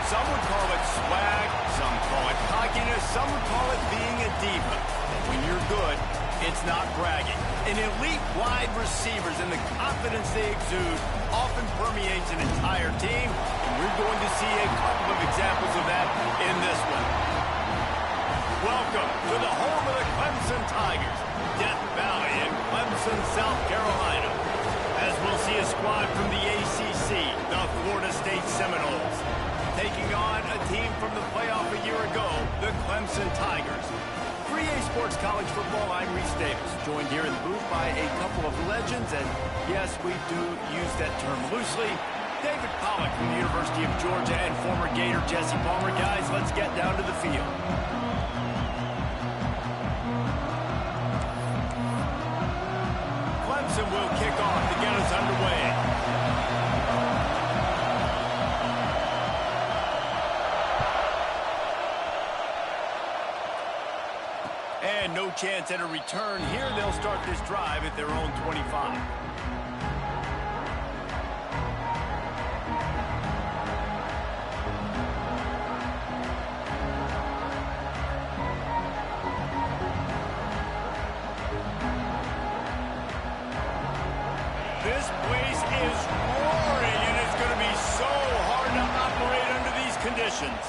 Some would call it swag, some call it cockiness, some would call it being a diva. When you're good, it's not bragging. An elite wide receivers and the confidence they exude often permeates an entire team, and we're going to see a couple of examples of that in this one. Welcome to the home of the Clemson Tigers, Death Valley in Clemson, South Carolina. As we'll see a squad from the ACC, the Florida State Seminoles, taking on a team from the playoff a year ago, the Clemson Tigers. 3A Sports College Football, I'm Reese Davis, joined here in the booth by a couple of legends, and yes, we do use that term loosely. David Pollack from the University of Georgia and former Gator Jesse Palmer. Guys, let's get down to the field. Clemson will kick off to get us underway. And no chance at a return here. They'll start this drive at their own 25. This place is roaring, and it's going to be so hard to operate under these conditions.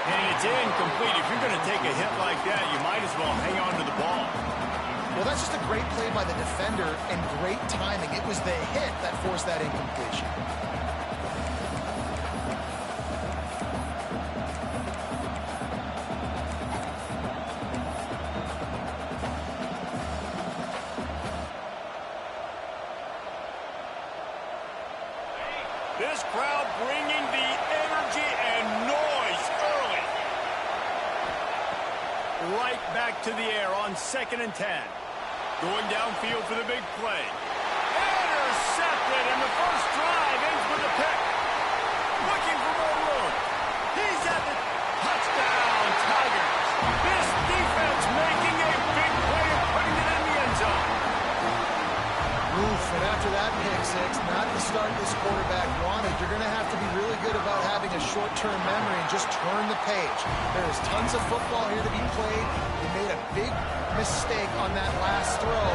And it's incomplete. If you're going to take a hit like that, you might as well hang on to the ball. Well, that's just a great play by the defender and great timing. It was the hit that forced that incompletion. This crowd bringing the energy and noise early. Right back to the air on 2nd and 10. Going downfield for the big play. Intercepted, and the first drive ends with a pick. Looking for more room. He's at the touchdown, Tigers. This defense making a big play and putting it in the end zone. Oof, and after that pick six, not the start this quarterback wanted. You're going to have to be really good about having a short-term memory and just turn the page. There is tons of football here to be played. You made a big mistake on that last throw.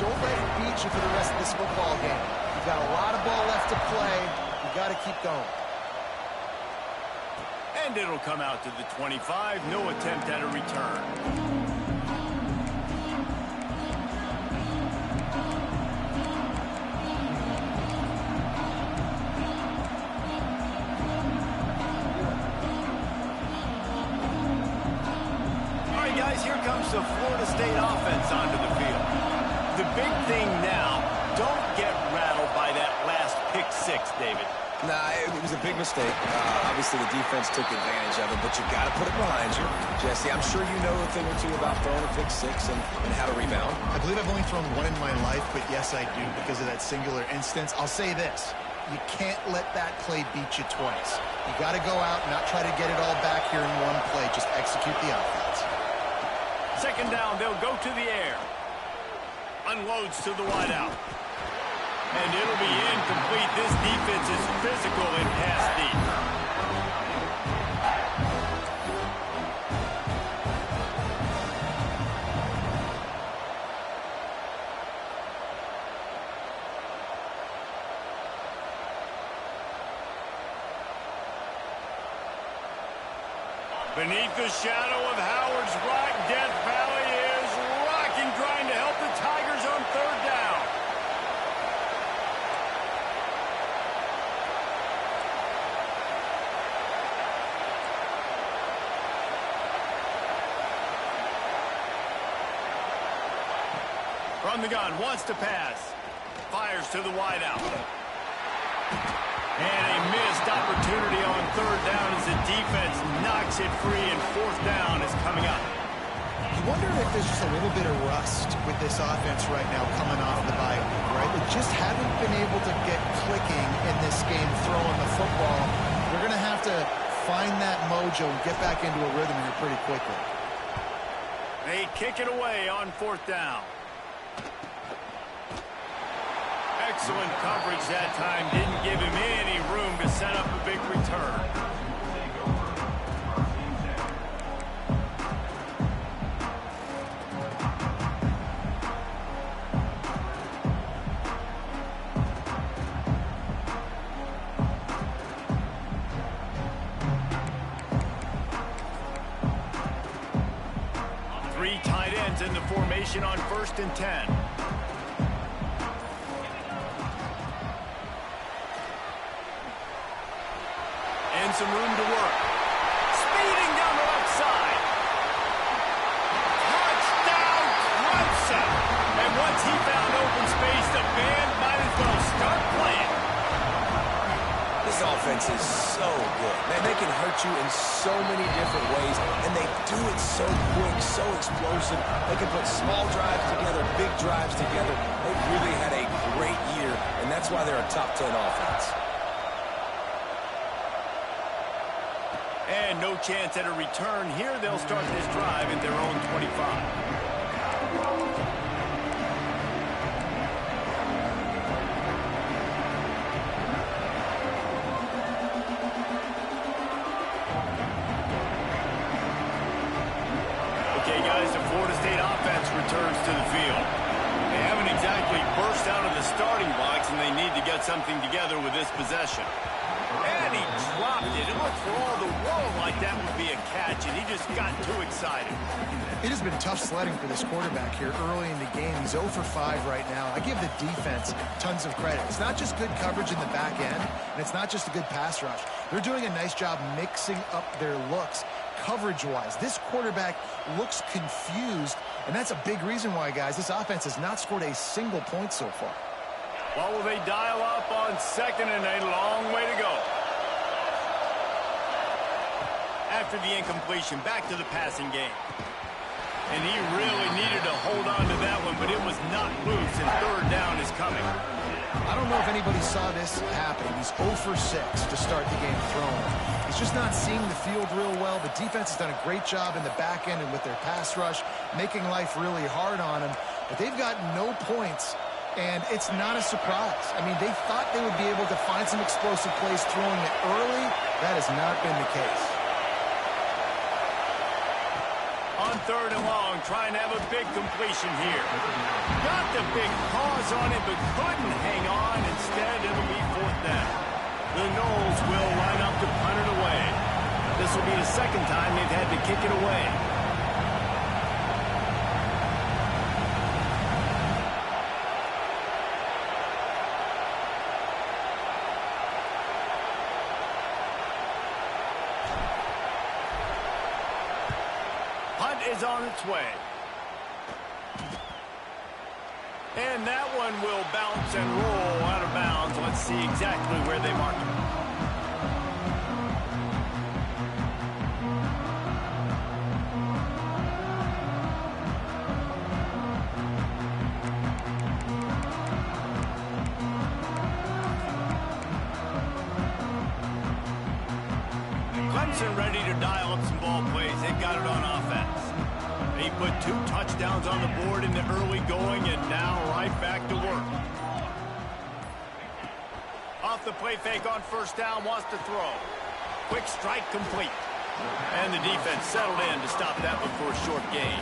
Don't let it beat you for the rest of this football game. You've got a lot of ball left to play. You've got to keep going. And it'll come out to the 25. No attempt at a return. Here comes the Florida State offense onto the field. The big thing now, don't get rattled by that last pick six, David. Nah, it was a big mistake. Obviously, the defense took advantage of it, but you got to put it behind you. Jesse, I'm sure you know a thing or two about throwing a pick six and how to rebound. I believe I've only thrown one in my life, but yes, I do because of that singular instance. I'll say this. You can't let that play beat you twice. You got to go out and not try to get it all back here in one play. Just execute the offense. 2nd down, they'll go to the air. Unloads to the wideout. And it'll be incomplete. This defense is physical and pass deep. Beneath the shadow of Howard's Rock, Death Valley is rocking, trying to help the Tigers on 3rd down. From the gun, wants to pass. Fires to the wideout. And a missed opportunity on 3rd down as the defense knocks it free, and 4th down is coming up. You wonder if there's just a little bit of rust with this offense right now coming off the bye week, right? They just haven't been able to get clicking in this game throwing the football. They're going to have to find that mojo and get back into a rhythm here pretty quickly. They kick it away on 4th down. Excellent coverage that time. Didn't give him any room to set up a big return. Three tight ends in the formation on 1st and 10. And some room to work. Speeding down the left side. Touchdown, Clemson. And once he found open space, the band might as well start playing. This offense is so good. Man, they can hurt you in so many different ways, and they do it so quick, so explosive. They can put small drives together, big drives together. They've really had a great year, and that's why they're a top 10 offense. And no chance at a return here. They'll start this drive at their own 25. Okay, guys, the Florida State offense returns to the field. They haven't exactly burst out of the starting blocks, and they need to get something together with this possession. And he dropped it. It looked for all the world like that would be a catch, and he just got too excited. It has been tough sledding for this quarterback here early in the game. He's 0 for 5 right now. I give the defense tons of credit. It's not just good coverage in the back end, and it's not just a good pass rush. They're doing a nice job mixing up their looks coverage-wise. This quarterback looks confused, and that's a big reason why, guys, this offense has not scored a single point so far. Well, will they dial up on 2nd and a long way to go? After the incompletion, back to the passing game. And he really needed to hold on to that one, but it was not loose, and 3rd down is coming. I don't know if anybody saw this happen. He's 0 for 6 to start the game throwing. He's just not seeing the field real well. The defense has done a great job in the back end and with their pass rush, making life really hard on him. But they've got no points, and it's not a surprise. I mean, they thought they would be able to find some explosive plays throwing it early. That has not been the case. On 3rd and long, trying to have a big completion here. Got the big pause on it, but couldn't hang on. Instead, it'll be 4th down. The Noles will line up to punt it away. This will be the 2nd time they've had to kick it away. Punt is on its way. And that one will bounce and roll out of bounds. Let's see exactly where they mark it. Clemson ready to dial up some ball plays. They've got it on offense. They put 2 touchdowns on the board in the early going, and now right back to work. Off the play fake on 1st down, wants to throw. Quick strike complete. And the defense settled in to stop that one for a short gain.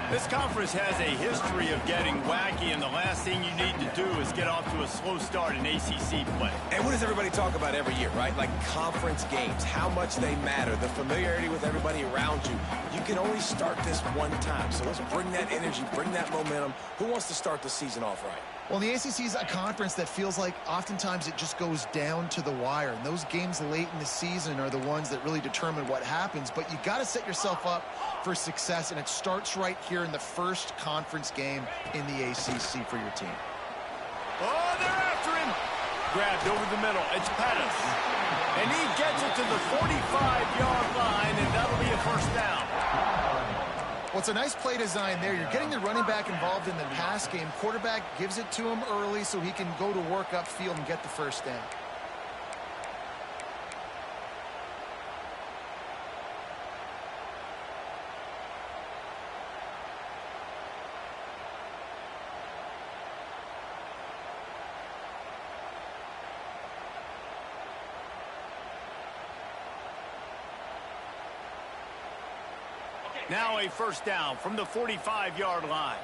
This conference has a history of getting wacky, and the last thing you need to do is get off to a slow start in ACC play. And what does everybody talk about every year, right? Like conference games, how much they matter, the familiarity with everybody around you. You can only start this one time, so let's bring that energy, bring that momentum. Who wants to start the season off right? Well, the ACC is a conference that feels like oftentimes it just goes down to the wire. And those games late in the season are the ones that really determine what happens. But you got to set yourself up for success, and it starts right here in the first conference game in the ACC for your team. Oh, they're after him. Grabbed over the middle. It's Pettis. And he gets it to the 45-yard line, and that'll be a 1st down. Well, it's a nice play design there. You're getting the running back involved in the pass game. Quarterback gives it to him early so he can go to work upfield and get the 1st down. Now a first down from the 45-yard line.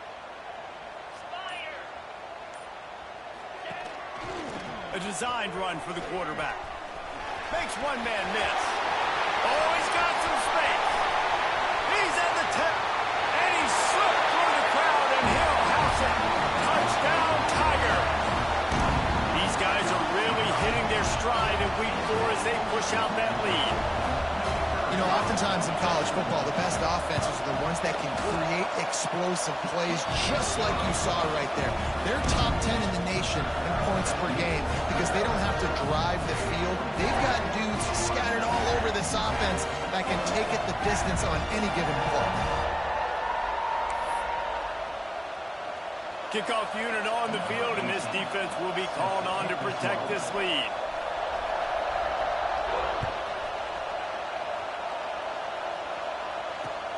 A designed run for the quarterback. Makes one man miss. Oh, he's got some space. He's at the tip. And he slipped through the crowd, and he'll house it. Touchdown, Tiger. These guys are really hitting their stride in week 4 as they push out that lead. You know, oftentimes in college football, the best offenses are the ones that can create explosive plays, just like you saw right there. They're top 10 in the nation in points per game because they don't have to drive the field. They've got dudes scattered all over this offense that can take it the distance on any given play. Kickoff unit on the field, and this defense will be called on to protect this lead.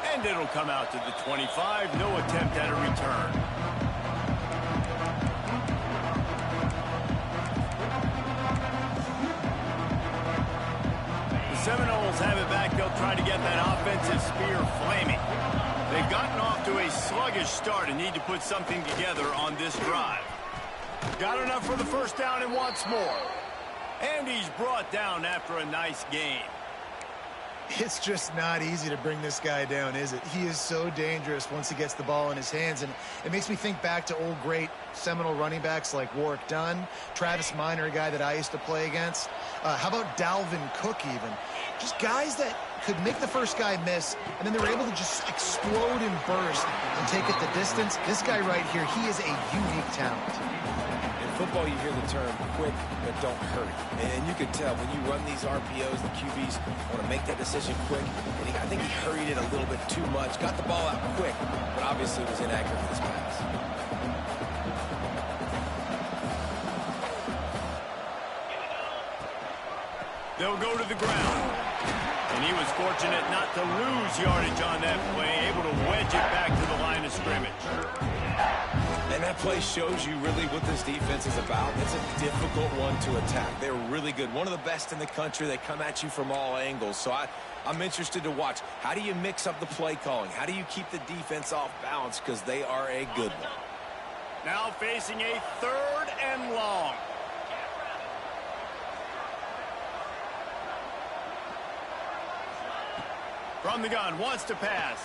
And it'll come out to the 25. No attempt at a return. The Seminoles have it back. They'll try to get that offensive spear flaming. They've gotten off to a sluggish start and need to put something together on this drive. Got enough for the first down and wants more. And he's brought down after a nice gain. It's just not easy to bring this guy down, is it? He is so dangerous once he gets the ball in his hands, and it makes me think back to old great Seminole running backs like Warwick Dunn, Travis Minor, a guy that I used to play against. How about Dalvin Cook even? Just guys that could make the first guy miss, and then they were able to just explode and burst and take it the distance. This guy right here, he is a unique talent. Football, you hear the term quick but don't hurry. And you can tell when you run these RPOs, the QBs want to make that decision quick. And I think he hurried it a little bit too much. Got the ball out quick, but obviously was inaccurate with his pass. They'll go to the ground. And he was fortunate not to lose yardage on that play, able to wedge it back to the line of scrimmage. And that play shows you really what this defense is about. It's a difficult one to attack. They're really good. One of the best in the country. They come at you from all angles. So I'm interested to watch. How do you mix up the play calling? How do you keep the defense off balance? Because they are a good one. Now facing a 3rd and long. From the gun, wants to pass.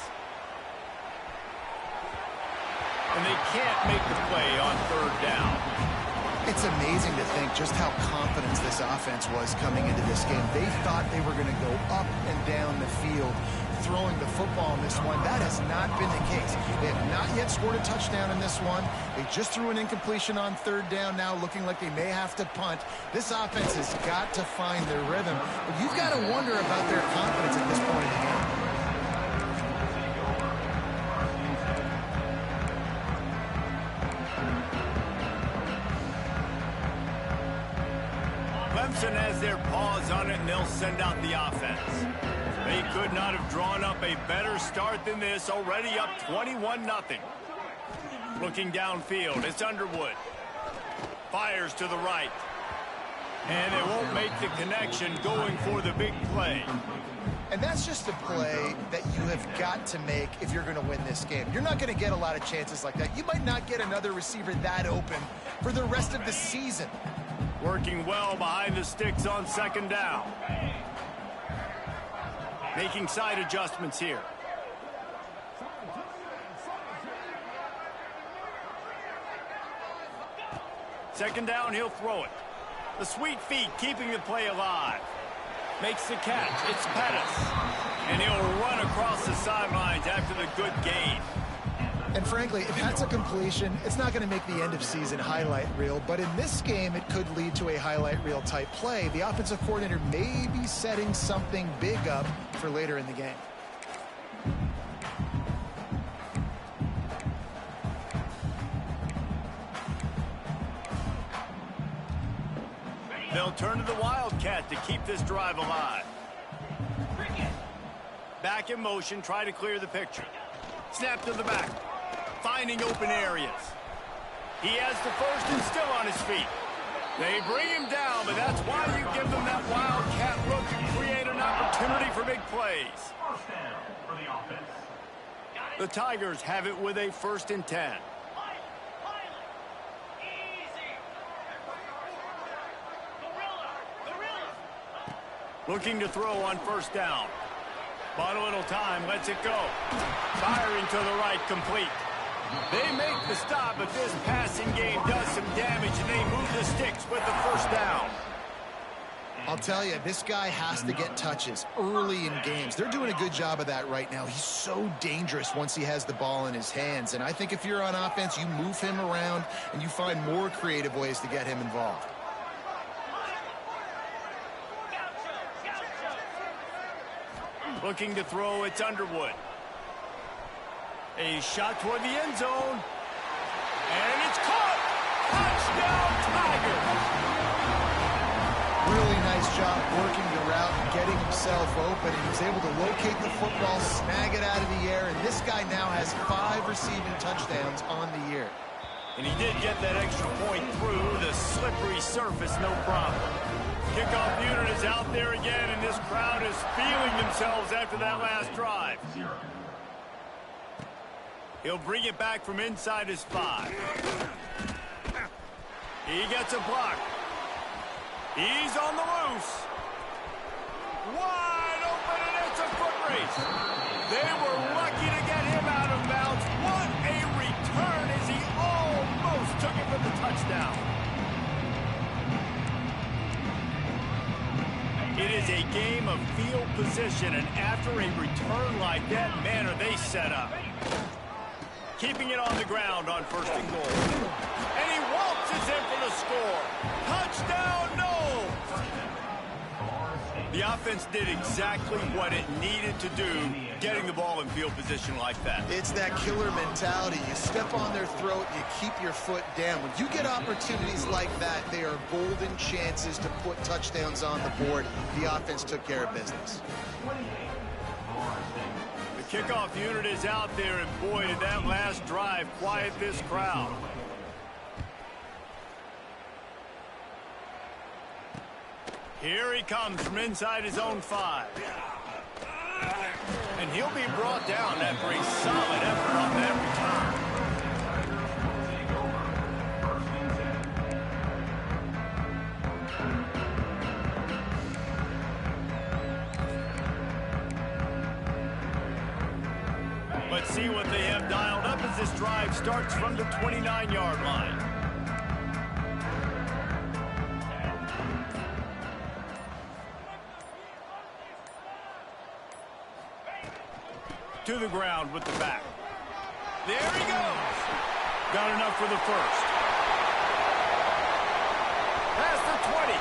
And they can't make the play on 3rd down. It's amazing to think just how confident this offense was coming into this game. They thought they were going to go up and down the field throwing the football in this one. That has not been the case. They have not yet scored a touchdown in this one. They just threw an incompletion on 3rd down now, looking like they may have to punt. This offense has got to find their rhythm. But you've got to wonder about their confidence at this point in the game. Clemson has their paws on it, and they'll send out the offense. They could not have drawn up a better start than this, already up 21-0. Looking downfield, it's Underwood. Fires to the right. And they won't make the connection going for the big play. And that's just a play that you have got to make if you're going to win this game. You're not going to get a lot of chances like that. You might not get another receiver that open for the rest of the season. Working well behind the sticks on 2nd down. Making side adjustments here. Second down, he'll throw it. The sweet feet keeping the play alive. Makes the catch. It's Pettis. And he'll run across the sidelines after the good gain. And frankly, if that's a completion, it's not going to make the end of season highlight reel. But in this game, it could lead to a highlight reel type play. The offensive coordinator may be setting something big up for later in the game. They'll turn to the Wildcat to keep this drive alive. Back in motion, try to clear the picture. Snap to the back. Finding open areas. He has the first and still on his feet. They bring him down, but that's why you give them that Wildcat look to create an opportunity for big plays. The Tigers have it with a 1st and 10. Looking to throw on 1st down. Bought a little time, lets it go. Firing to the right, complete. They make the stop, but this passing game does some damage, and they move the sticks with the 1st down. I'll tell you, this guy has to get touches early in games. They're doing a good job of that right now. He's so dangerous once he has the ball in his hands. And I think if you're on offense, you move him around and you find more creative ways to get him involved. Looking to throw, it's Underwood. A shot toward the end zone. And it's caught! Touchdown, Tigers! Really nice job working the route and getting himself open. He was able to locate the football, snag it out of the air, and this guy now has 5 receiving touchdowns on the year. And he did get that extra point through the slippery surface, no problem. Kickoff unit is out there again, and this crowd is feeling themselves after that last drive. He'll bring it back from inside his 5. He gets a block. He's on the loose. Wide open, and it's a foot race. They were lucky to get him out of bounds. What a return as he almost took it for the touchdown. It is a game of field position, and after a return like that, man, are they set up. Keeping it on the ground on 1st and goal. And he waltzes in for the score. Touchdown, no! The offense did exactly what it needed to do, getting the ball in field position like that. It's that killer mentality. You step on their throat, you keep your foot down. When you get opportunities like that, they are golden chances to put touchdowns on the board. The offense took care of business. The kickoff unit is out there, and boy, did that last drive quiet this crowd. Here he comes from inside his own 5. And he'll be brought down after a solid effort on that return. Let's see what they have dialed up as this drive starts from the 29-yard line. To the ground with the back. There he goes. Got enough for the 1st. Past the 20.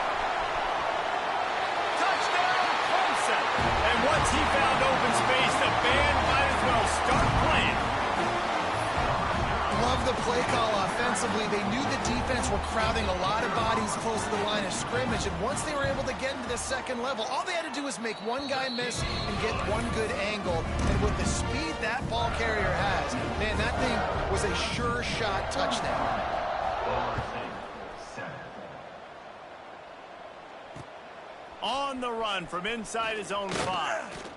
Touchdown, Clemson. And once he found open space, the band might as well start playing. Love the play call offensively. They knew the defense were crowding a lot of bodies close to the line of scrimmage, and once they were able to get into the 2nd level, all they had to do was make one guy miss and get one good angle. And with the speed that ball carrier has, man, that thing was a sure shot touchdown. On the run from inside his own 5.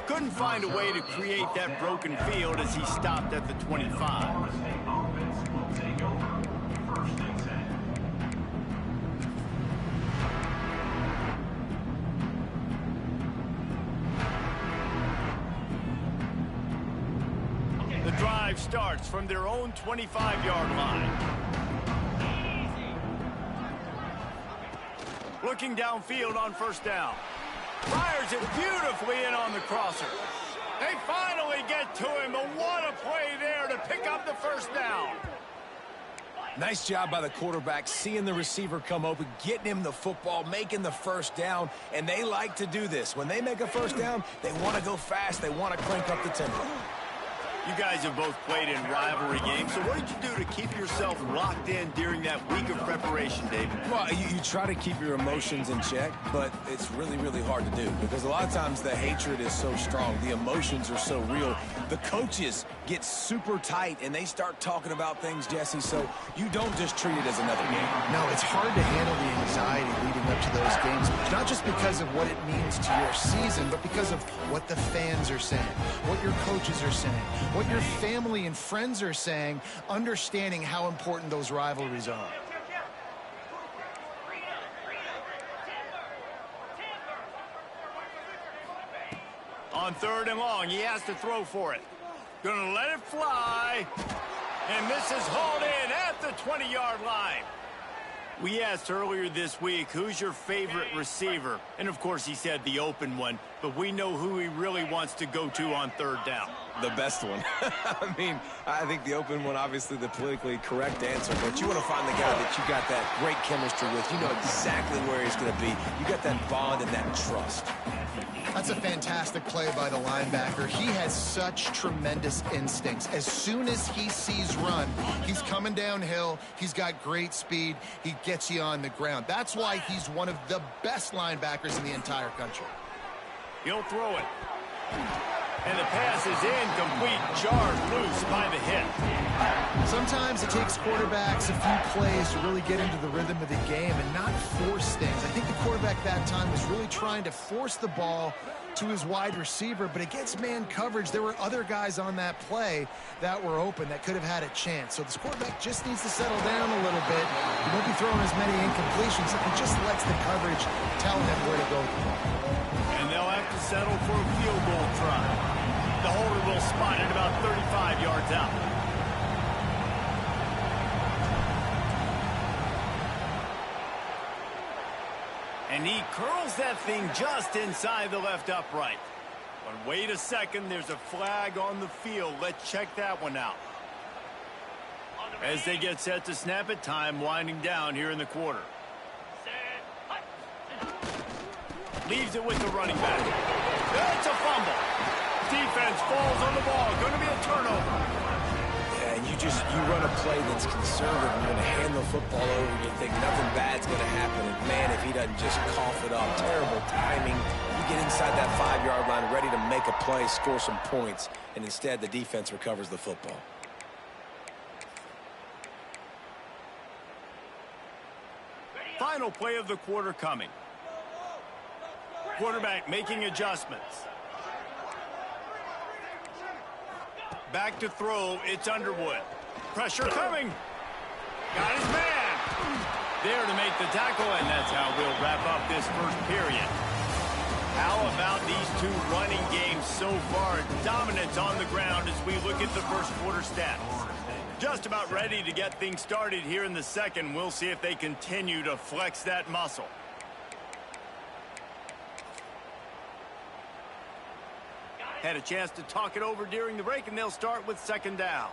Couldn't find a way to create that broken field as he stopped at the 25. The drive starts from their own 25-yard line. Looking downfield on 1st down. Fires it beautifully in on the crosser. They finally get to him, but what a play there to pick up the 1st down. Nice job by the quarterback, seeing the receiver come open, getting him the football, making the 1st down, and they like to do this. When they make a 1st down, they want to go fast. They want to crank up the tempo. You guys have both played in rivalry games, so what did you do to keep yourself locked in during that week of preparation, David? Well, you try to keep your emotions in check, but it's really, really hard to do because a lot of times the hatred is so strong. The emotions are so real. The coaches get super tight, and they start talking about things, Jesse, so you don't just treat it as another game. No, it's hard to handle the anxiety leading up to those games, not just because of what it means to your season, but because of what the fans are saying, what your coaches are saying, what your family and friends are saying, understanding how important those rivalries are. On 3rd and long, he has to throw for it. Gonna let it fly. And this is hauled in at the 20-yard line. We asked earlier this week, who's your favorite receiver? And, of course, he said the open one. But we know who he really wants to go to on 3rd down. The best one. I mean, I think the open one, obviously the politically correct answer, but you want to find the guy that you got that great chemistry with. You know exactly where he's going to be. You got that bond and that trust. That's a fantastic play by the linebacker. He has such tremendous instincts. As soon as he sees run, he's coming downhill. He's got great speed. He gets you on the ground. That's why he's one of the best linebackers in the entire country. He'll throw it. And the pass is incomplete, jarred loose by the hit. Sometimes it takes quarterbacks a few plays to really get into the rhythm of the game and not force things. I think the quarterback that time was really trying to force the ball to his wide receiver, but against man coverage, there were other guys on that play that were open that could have had a chance. So this quarterback just needs to settle down a little bit. He won't be throwing as many incompletions if he just lets the coverage tell him where to go with the ball. And they'll have to settle for a field goal try. The holder will spot it about 35 yards out. And he curls that thing just inside the left upright. But wait a second, there's a flag on the field. Let's check that one out. As they get set to snap it, time winding down here in the quarter. Leaves it with the running back. That's a fumble. Defense falls on the ball. Going to be a turnover. Yeah, and you run a play that's conservative. You're going to hand the football over. You think nothing bad's going to happen. And, man, if he doesn't just cough it up, terrible timing. You get inside that 5-yard line ready to make a play, score some points, and instead the defense recovers the football. Final play of the quarter coming. Quarterback making adjustments. Back to throw, it's Underwood. Pressure coming. Got his man. There to make the tackle, and that's how we'll wrap up this first period. How about these two running games so far? Dominance on the ground as we look at the first quarter stats. Just about ready to get things started here in the second. We'll see if they continue to flex that muscle. Had a chance to talk it over during the break, and they'll start with 2nd down.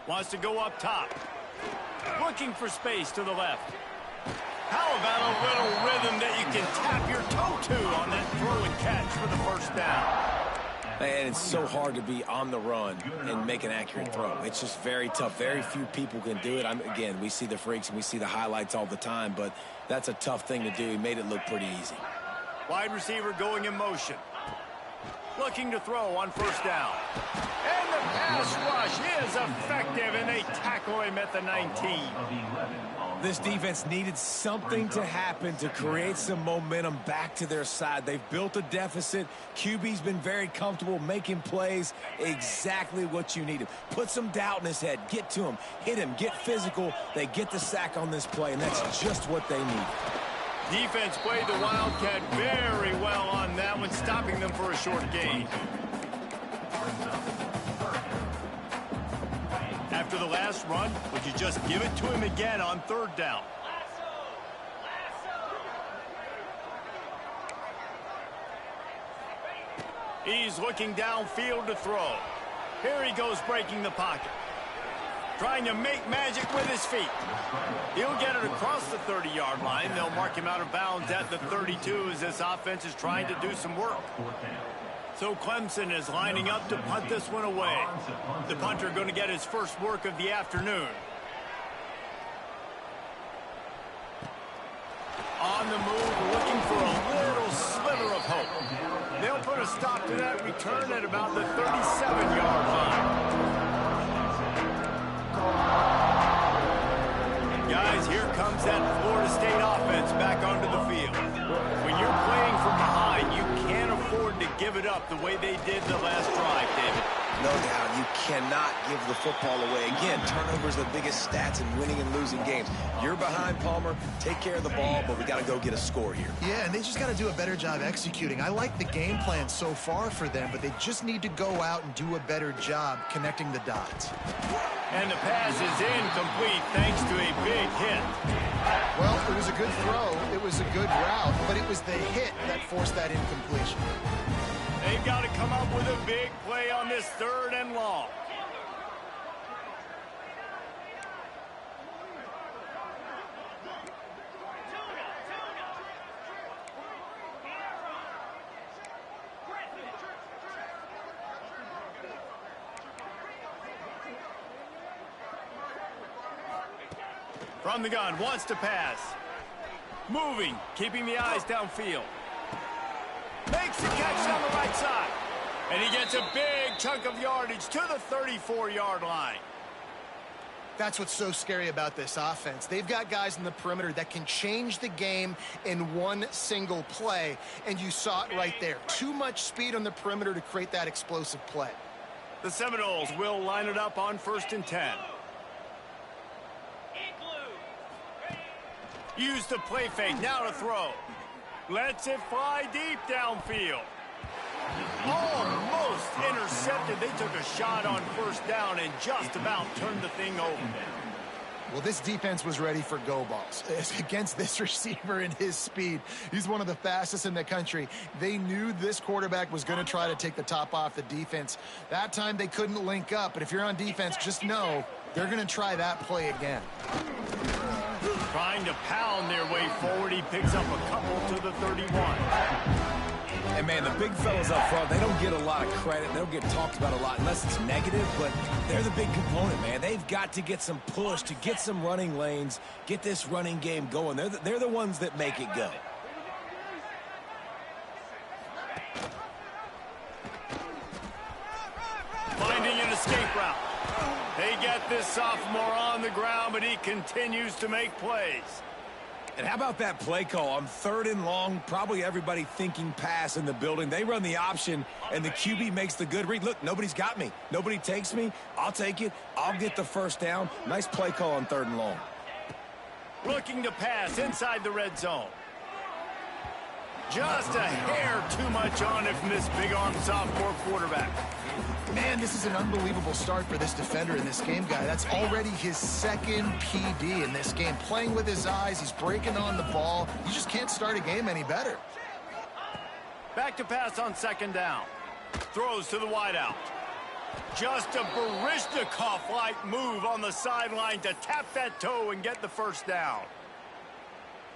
Wants to go up top. Looking for space to the left. How about a little rhythm that you can tap your toe to on that throw and catch for the first down? And it's so hard to be on the run and make an accurate throw. It's just very tough. Very few people can do it. Again, we see the freaks and we see the highlights all the time, but that's a tough thing to do. He made it look pretty easy. Wide receiver going in motion. Looking to throw on 1st down. And the pass rush is effective, and they tackle him at the 19. This defense needed something to happen to create some momentum back to their side. They've built a deficit. QB's been very comfortable making plays. Exactly what you needed. Put some doubt in his head. Get to him. Hit him. Get physical. They get the sack on this play, and that's just what they need. Defense played the Wildcat very well on that one, stopping them for a short gain. After the last run, would you just give it to him again on 3rd down? He's looking downfield to throw. Here he goes breaking the pocket. trying to make magic with his feet. He'll get it across the 30-yard line. They'll mark him out of bounds at the 32 as this offense is trying to do some work. So Clemson is lining up to punt this one away. The punter going to get his first work of the afternoon. On the move, looking for a little sliver of hope. They'll put a stop to that return at about the 37-yard line. Guys, here comes that Florida State offense back onto the field. When you're playing from behind, you can't afford to give it up the way they did the last drive, David. No doubt, you cannot give the football away. Again, turnovers are the biggest stats in winning and losing games. You're behind, Palmer. Take care of the ball, but we got to go get a score here. Yeah, and they just got to do a better job executing. I like the game plan so far for them, but they just need to go out and do a better job connecting the dots. And the pass is incomplete thanks to a big hit. Well, it was a good throw. It was a good route, but it was the hit that forced that incompletion. They've got to come up with a big play on this 3rd and long. From the gun, wants to pass. Moving, keeping the eyes downfield. Makes the catch on the right side. And he gets a big chunk of yardage to the 34-yard line. That's what's so scary about this offense. They've got guys in the perimeter that can change the game in one single play, and you saw it right there. Too much speed on the perimeter to create that explosive play. The Seminoles will line it up on 1st and 10. Use the play fake, now to throw. Lets it fly deep downfield. Almost intercepted. They took a shot on 1st down and just about turned the thing over. Well, this defense was ready for go balls. Against this receiver and his speed, he's one of the fastest in the country. They knew this quarterback was going to try to take the top off the defense. That time they couldn't link up, but if you're on defense, just know they're going to try that play again. Trying to pound their way forward. He picks up a couple to the 31. And, man, the big fellas up front, they don't get a lot of credit. They don't get talked about a lot unless it's negative, but they're the big component, man. They've got to get some push, to get some running lanes, get this running game going. They're the ones that make it go. Finding an escape route. They get this sophomore on the ground, but he continues to make plays. And how about that play call on 3rd and long? Probably everybody thinking pass in the building. They run the option, and the QB makes the good read. Look, nobody's got me. Nobody takes me. I'll take it. I'll get the 1st down. Nice play call on 3rd and long. Looking to pass inside the red zone. Just a hair too much on it from this big-arm sophomore quarterback. Man, this is an unbelievable start for this defender in this game, guy. That's already his 2nd PD in this game. Playing with his eyes, he's breaking on the ball. You just can't start a game any better. Back to pass on 2nd down. Throws to the wideout. Just a Baryshnikov-like move on the sideline to tap that toe and get the 1st down.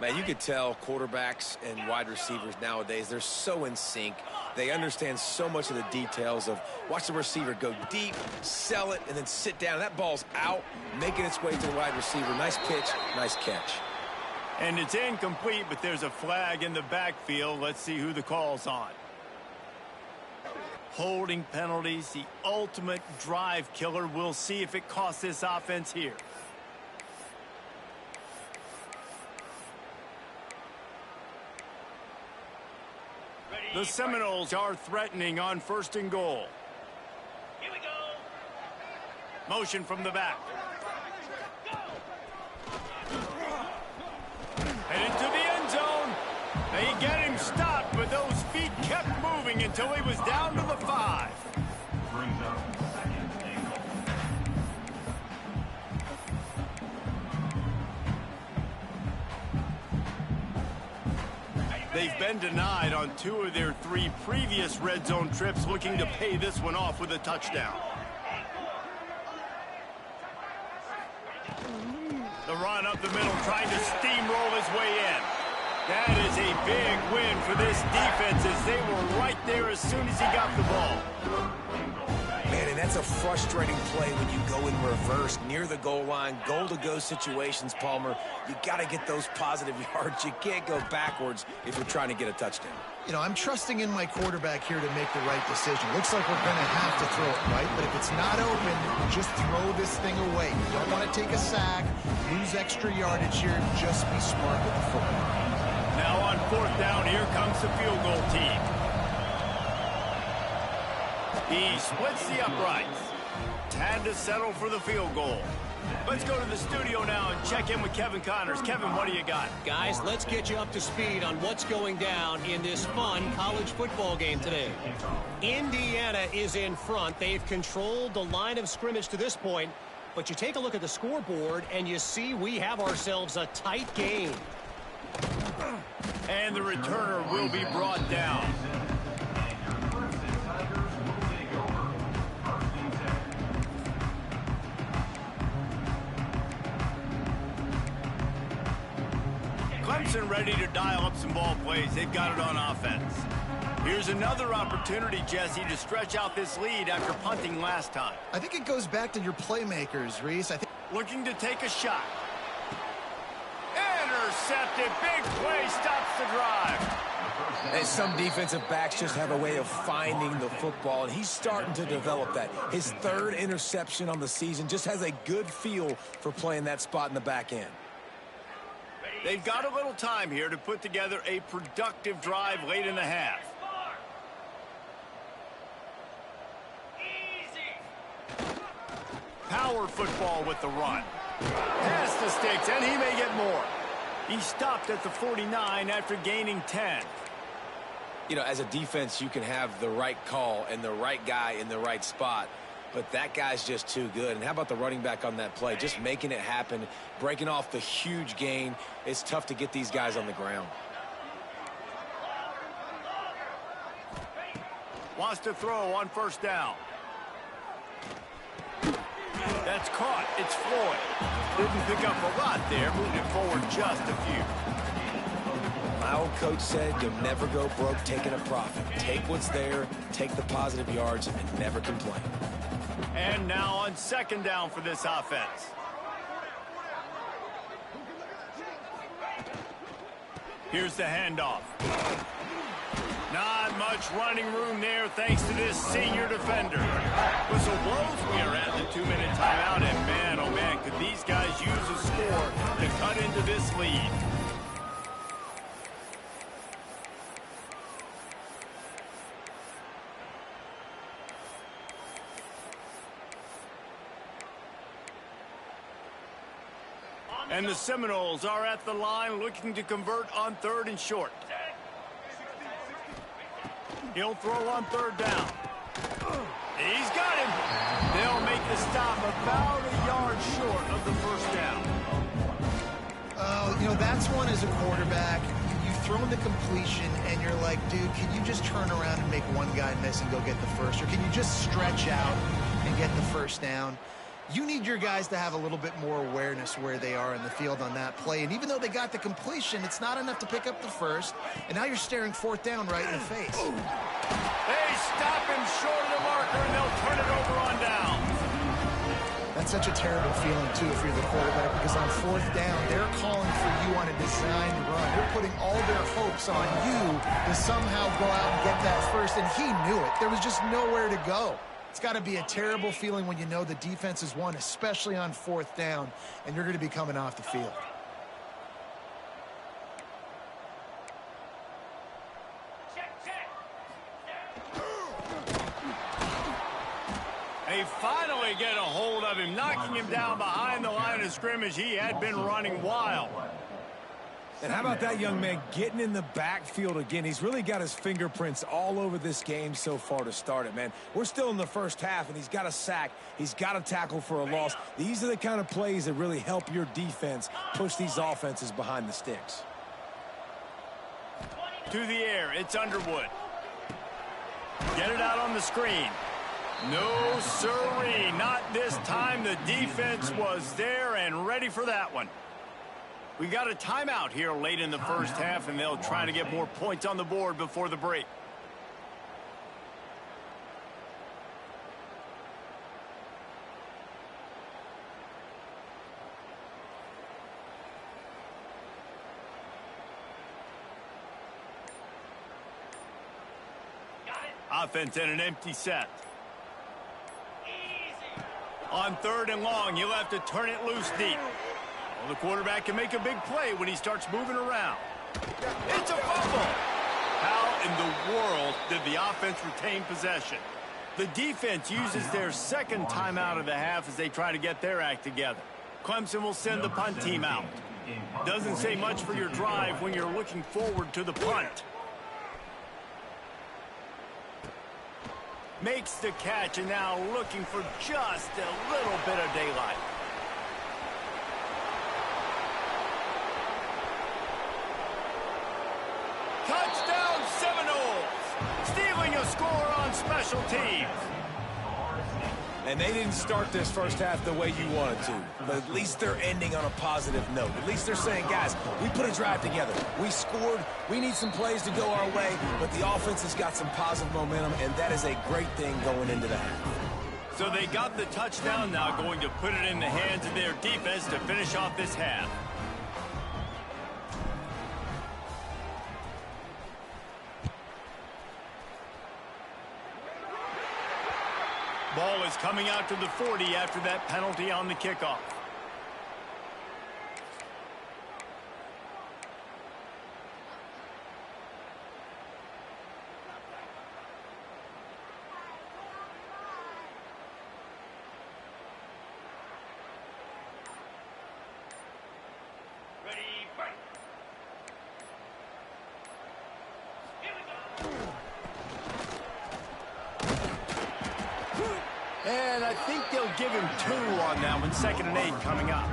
Man, you could tell quarterbacks and wide receivers nowadays, they're so in sync. They understand so much of the details of watch the receiver go deep, sell it, and then sit down. That ball's out, making its way to the wide receiver. Nice pitch, nice catch. And it's incomplete, but there's a flag in the backfield. Let's see who the call's on. Holding penalties, the ultimate drive killer. We'll see if it costs this offense here. The Seminoles are threatening on 1st and goal. Here we go. Motion from the back. And into the end zone. They get him stopped, but those feet kept moving until he was down to the 5. They've been denied on 2 of their 3 previous red zone trips, looking to pay this one off with a touchdown. The run up the middle, trying to steamroll his way in. That is a big win for this defense as they were right there as soon as he got the ball. Man, and that's a frustrating play when you go in reverse near the goal line, goal-to-go situations, Palmer. You got to get those positive yards. You can't go backwards if you're trying to get a touchdown. You know, I'm trusting in my quarterback here to make the right decision. Looks like we're going to have to throw it right, but if it's not open, just throw this thing away. You don't want to take a sack, lose extra yardage here. Just be smart with the football. Now on 4th down, here comes the field goal team. He splits the uprights. Had to settle for the field goal. Let's go to the studio now and check in with Kevin Connors. Kevin, what do you got? Guys, let's get you up to speed on what's going down in this fun college football game today. Indiana is in front. They've controlled the line of scrimmage to this point. But you take a look at the scoreboard, and you see we have ourselves a tight game. And the returner will be brought down. Clemson ready to dial up some ball plays. They've got it on offense. Here's another opportunity, Jesse, to stretch out this lead after punting last time. I think it goes back to your playmakers, Reese. Looking to take a shot. Intercepted. Big play stops the drive. And some defensive backs just have a way of finding the football, and he's starting to develop that. His 3rd interception on the season, just has a good feel for playing that spot in the back end. They've got a little time here to put together a productive drive late in the half. Power football with the run. Past the sticks, and he may get more. He stopped at the 49 after gaining 10. You know, as a defense, you can have the right call and the right guy in the right spot, but that guy's just too good. And how about the running back on that play? Just making it happen, breaking off the huge gain. It's tough to get these guys on the ground. Wants to throw on 1st down. That's caught. It's Floyd. Didn't pick up a lot there. Moved it forward just a few. My old coach said you'll never go broke taking a profit. Take what's there, take the positive yards, and never complain. And now on 2nd down for this offense. Here's the handoff. Not much running room there thanks to this senior defender. Whistle blows. We are at the 2-minute timeout, and man, oh man, could these guys use a score to cut into this lead. And the Seminoles are at the line looking to convert on 3rd and short. He'll throw on 3rd down. He's got him. They'll make the stop about a yard short of the 1st down. You know, that's one as a quarterback. You've thrown the completion, and you're like, dude, can you just turn around and make one guy miss and go get the first? Or can you just stretch out and get the 1st down? You need your guys to have a little bit more awareness where they are in the field on that play. And even though they got the completion, it's not enough to pick up the 1st. And now you're staring 4th down right in the face. They stop him short of the marker, and they'll turn it over on down. That's such a terrible feeling, too, if you're the quarterback, because on 4th down, they're calling for you on a designed run. They're putting all their hopes on you to somehow go out and get that 1st, and he knew it. There was just nowhere to go. It's got to be a terrible feeling when you know the defense has won, especially on 4th down, and you're going to be coming off the field. They finally get a hold of him, knocking him down behind the line of scrimmage. He had been running wild. And how about that young man getting in the backfield again? He's really got his fingerprints all over this game so far to start it, man. We're still in the 1st half, and he's got a sack. He's got a tackle for a loss. These are the kind of plays that really help your defense push these offenses behind the sticks. To the air, it's Underwood. Get it out on the screen. No, sirree. Not this time. The defense was there and ready for that one. We got a timeout here late in the first half, and they'll try to get more points on the board before the break. Offense in an empty set. Easy. On 3rd and long, you'll have to turn it loose deep. Well, the quarterback can make a big play when he starts moving around. It's a fumble. How in the world did the offense retain possession? The defense uses their second timeout of the half as they try to get their act together. Clemson will send the punt team out. Doesn't say much for your drive when you're looking forward to the punt. Makes the catch and now looking for just a little bit of daylight. Touchdown Seminoles! Stealing a score on special teams. And they didn't start this first half the way you wanted to, but at least they're ending on a positive note. At least they're saying, guys, we put a drive together. We scored. We need some plays to go our way, but the offense has got some positive momentum, and that is a great thing going into the half. So they got the touchdown, now going to put it in the hands of their defense to finish off this half. Ball is coming out to the 40 after that penalty on the kickoff. Ready, break. Here we go. And I think they'll give him 2 on that one. 2nd and 8 coming up.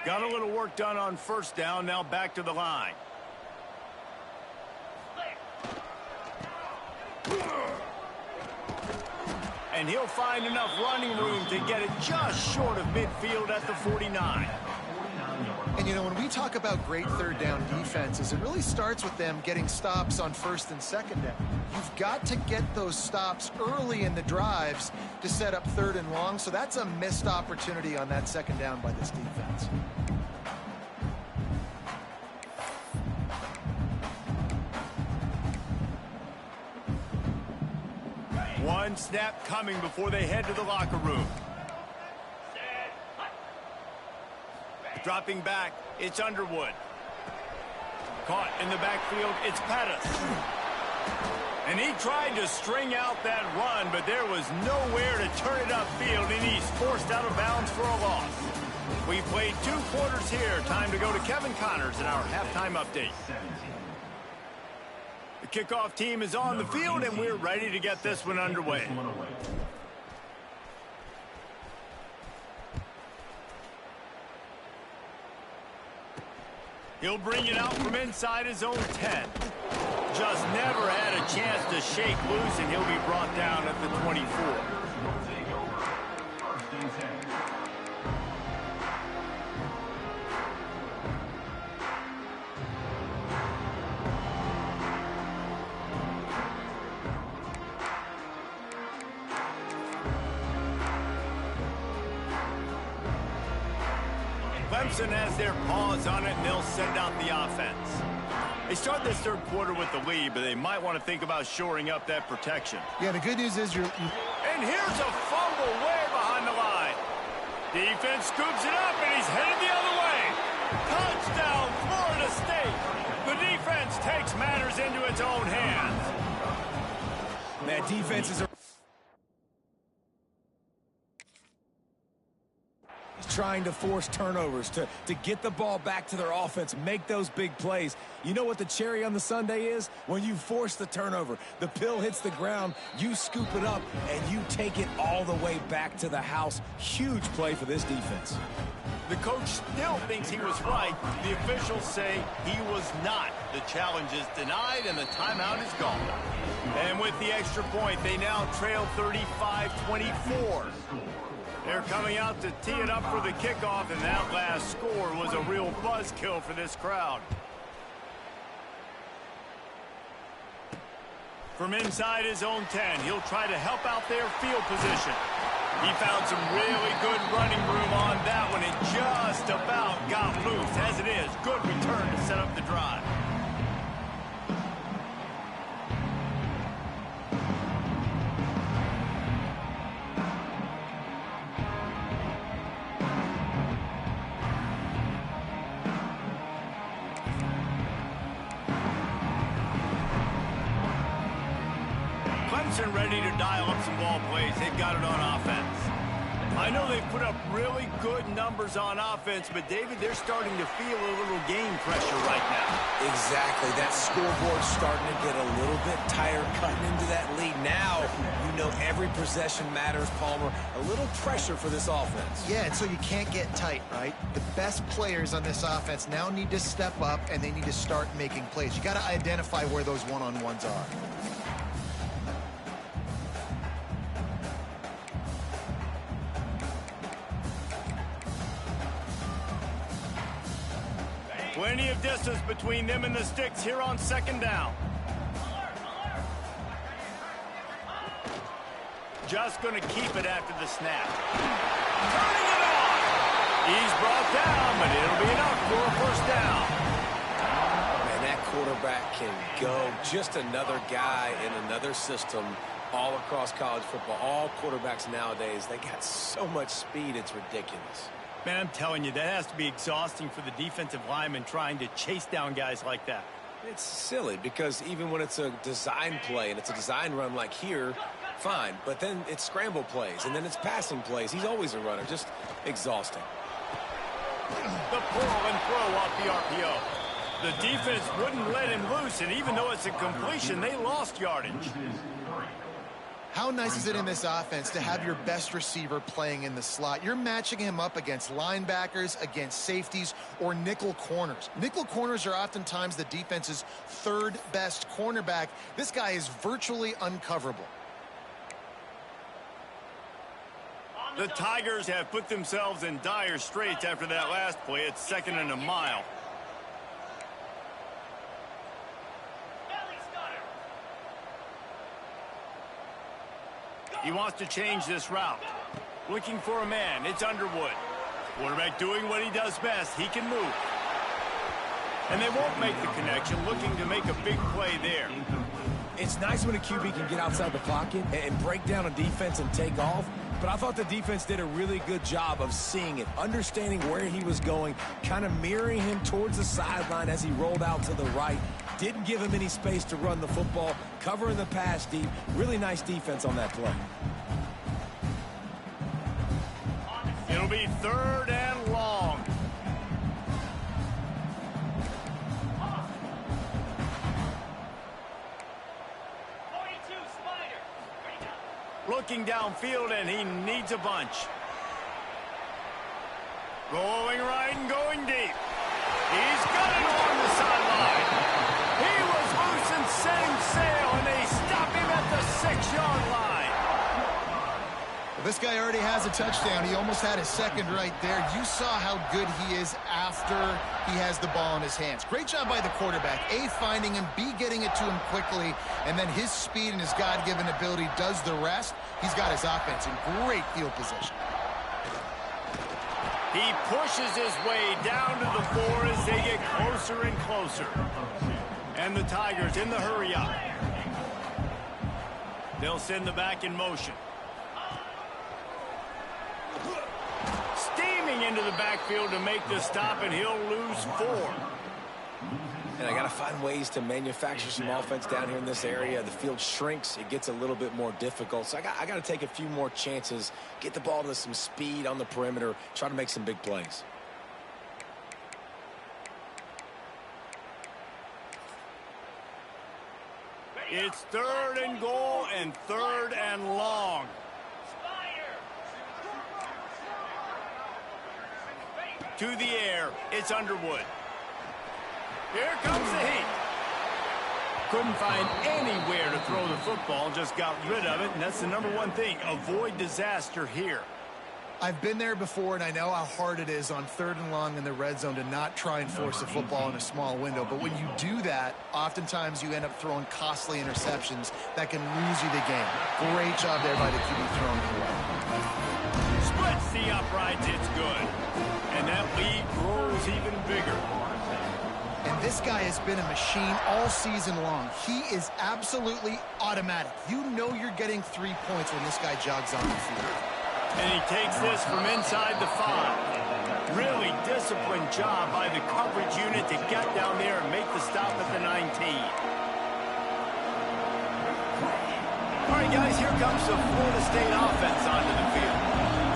Got a little work done on 1st down. Now back to the line. And he'll find enough running room to get it just short of midfield at the 49. And, you know, when we talk about great 3rd down defenses, it really starts with them getting stops on 1st and 2nd down. You've got to get those stops early in the drives to set up 3rd and long, so that's a missed opportunity on that 2nd down by this defense. One snap coming before they head to the locker room. Dropping back, it's Underwood. Caught in the backfield, it's Pettis. And he tried to string out that run, but there was nowhere to turn it upfield, and he's forced out of bounds for a loss. We played 2 quarters here. Time to go to Kevin Connors in our halftime update. The kickoff team is on the field, and we're ready to get this one underway. He'll bring it out from inside his own 10. Just never had a chance to shake loose, and he'll be brought down at the 24. Clemson has their paws on it, and they'll send out the offense. They start this 3rd quarter with the lead, but they might want to think about shoring up that protection. Yeah, the good news is And here's a fumble way behind the line. Defense scoops it up, and he's headed the other way. Touchdown, Florida State. The defense takes matters into its own hands. Man, defenses are trying to force turnovers, to get the ball back to their offense, make those big plays. You know what the cherry on the sundae is? When you force the turnover, the pill hits the ground, you scoop it up, and you take it all the way back to the house. Huge play for this defense. The coach still thinks he was right. The officials say he was not. The challenge is denied, and the timeout is gone. And with the extra point, they now trail 35-24. They're coming out to tee it up for the kickoff, and that last score was a real buzzkill for this crowd. From inside his own 10, he'll try to help out their field position. He found some really good running room on that one and just about got loose. As it is, good return to set up the drive. Clemson ready to dial up some ball plays. They've got it on offense. I know they've put up really good numbers on offense, but, David, they're starting to feel a little game pressure right now. Exactly. That scoreboard's starting to get a little bit tired cutting into that lead. Now, you know every possession matters, Palmer. A little pressure for this offense. Yeah, and so you can't get tight, right? The best players on this offense now need to step up, and they need to start making plays. You got to identify where those one-on-ones are. Plenty of distance between them and the sticks here on second down. Just going to keep it after the snap. Turning it on. He's brought down, but it'll be enough for a first down. Man, that quarterback can go. Just another guy in another system all across college football. All quarterbacks nowadays, they got so much speed, it's ridiculous. Man, I'm telling you, that has to be exhausting for the defensive lineman trying to chase down guys like that. It's silly because even when it's a design play and it's a design run like here, fine. But then it's scramble plays and then it's passing plays. He's always a runner. Just exhausting. The pull and throw off the RPO. The defense wouldn't let him loose, and even though it's a completion, they lost yardage. How nice is it in this offense to have your best receiver playing in the slot? You're matching him up against linebackers, against safeties, or nickel corners. Nickel corners are oftentimes the defense's third best cornerback. This guy is virtually uncoverable. The Tigers have put themselves in dire straits after that last play. It's second and a mile. He wants to change this route. Looking for a man. It's Underwood. Quarterback doing what he does best. He can move. And they won't make the connection. Looking to make a big play there. It's nice when a QB can get outside the pocket and break down a defense and take off. But I thought the defense did a really good job of seeing it, understanding where he was going, kind of mirroring him towards the sideline as he rolled out to the right. Didn't give him any space to run the football, covering the pass deep. Really nice defense on that play. It'll be third and long. Looking downfield, and he needs a bunch. Going right and going deep. He's got it on the sideline. He was loose and setting sail, and they stop him at the 6-yard line. Well, this guy already has a touchdown. He almost had his second right there. You saw how good he is after he has the ball in his hands. Great job by the quarterback. A, finding him, B, getting it to him quickly, and then his speed and his God-given ability does the rest. He's got his offense in great field position. He pushes his way down to the 4 as they get closer and closer. And the Tigers in the hurry up. They'll send the back in motion. Steaming into the backfield to make the stop, and he'll lose 4. And I got to find ways to manufacture some offense down here in this area. The field shrinks. It gets a little bit more difficult. So I got to take a few more chances, get the ball to some speed on the perimeter, try to make some big plays. It's 3rd and goal and 3rd and long. To the air, it's Underwood. Here comes the heat. Couldn't find anywhere to throw the football, just got rid of it, and that's the #1 thing. Avoid disaster here. I've been there before, and I know how hard it is on 3rd and long in the red zone to not try and force the football in a small window. But when you do that, oftentimes you end up throwing costly interceptions that can lose you the game. Great job there by the QB throwing it away. Splits the uprights, it's good. And that lead grows even bigger. And this guy has been a machine all season long. He is absolutely automatic. You know you're getting 3 points when this guy jogs on the field. And he takes this from inside the 5. Really disciplined job by the coverage unit to get down there and make the stop at the 19. All right, guys, here comes the Florida State offense onto the field.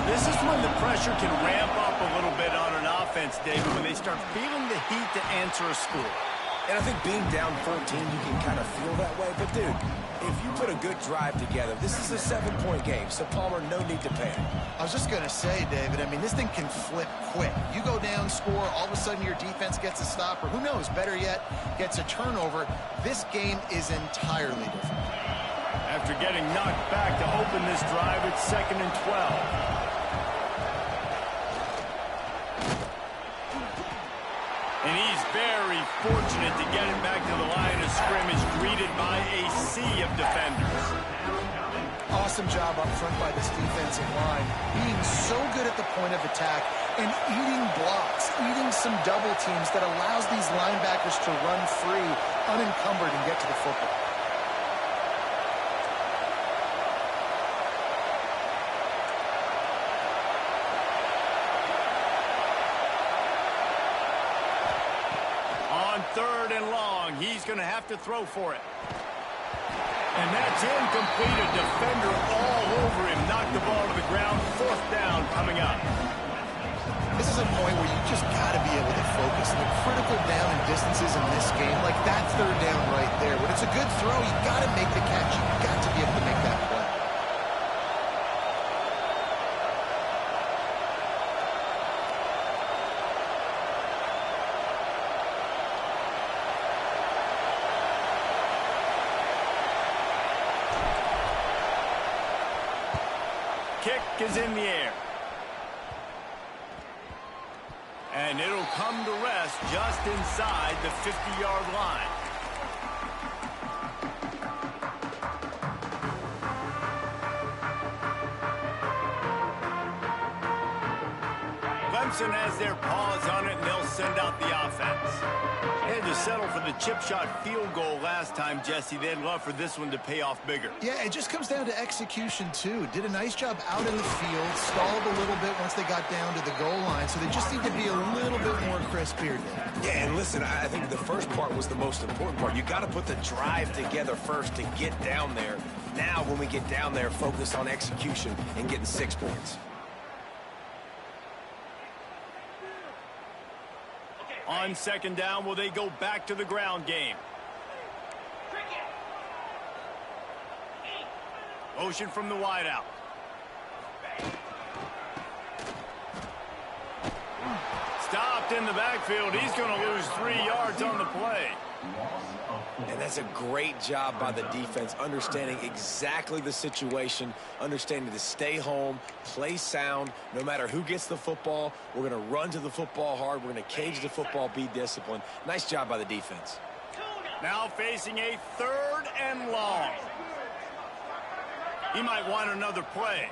This is when the pressure can ramp up a little bit on an offense, David, when they start feeling the heat to answer a score. And I think being down 14, you can kind of feel that way. But, dude, if you put a good drive together, this is a 7-point game. So, Palmer, no need to panic. I was just going to say, David, I mean, this thing can flip quick. You go down, score, all of a sudden your defense gets a stop, or who knows, better yet, gets a turnover. This game is entirely different. After getting knocked back to open this drive, it's 2nd and 12. And he's very fortunate to get it back to the line of scrimmage, greeted by a sea of defenders. Awesome job up front by this defensive line, being so good at the point of attack and eating blocks, eating some double teams that allows these linebackers to run free, unencumbered, and get to the football. On 3rd and long, he's going to have to throw for it. And that's incomplete. A defender all over him. Knocked the ball to the ground. 4th down coming up. This is a point where you just got to be able to focus. The critical down and distances in this game, like that 3rd down right there. When it's a good throw, you got to make the catch. You got to be able to make that play. Kick is in the air. And it'll come to rest just inside the 50-yard line. Clemson has their paws on it, and they'll send out the offense. They had to settle for the chip shot field goal last time, Jesse. They'd love for this one to pay off bigger. Yeah, it just comes down to execution, too. Did a nice job out in the field, stalled a little bit once they got down to the goal line, so they just need to be a little bit more crisp here. Yeah, and listen, I think the first part was the most important part. You got to put the drive together first to get down there. Now, when we get down there, focus on execution and getting 6 points. On 2nd down, will they go back to the ground game? Motion from the wideout. Stopped in the backfield. He's going to lose 3 yards on the play. And that's a great job by the defense, understanding exactly the situation, understanding to stay home, play sound. No matter who gets the football, we're going to run to the football hard. We're going to cage the football, be disciplined. Nice job by the defense. Now facing a 3rd and long. He might want another play.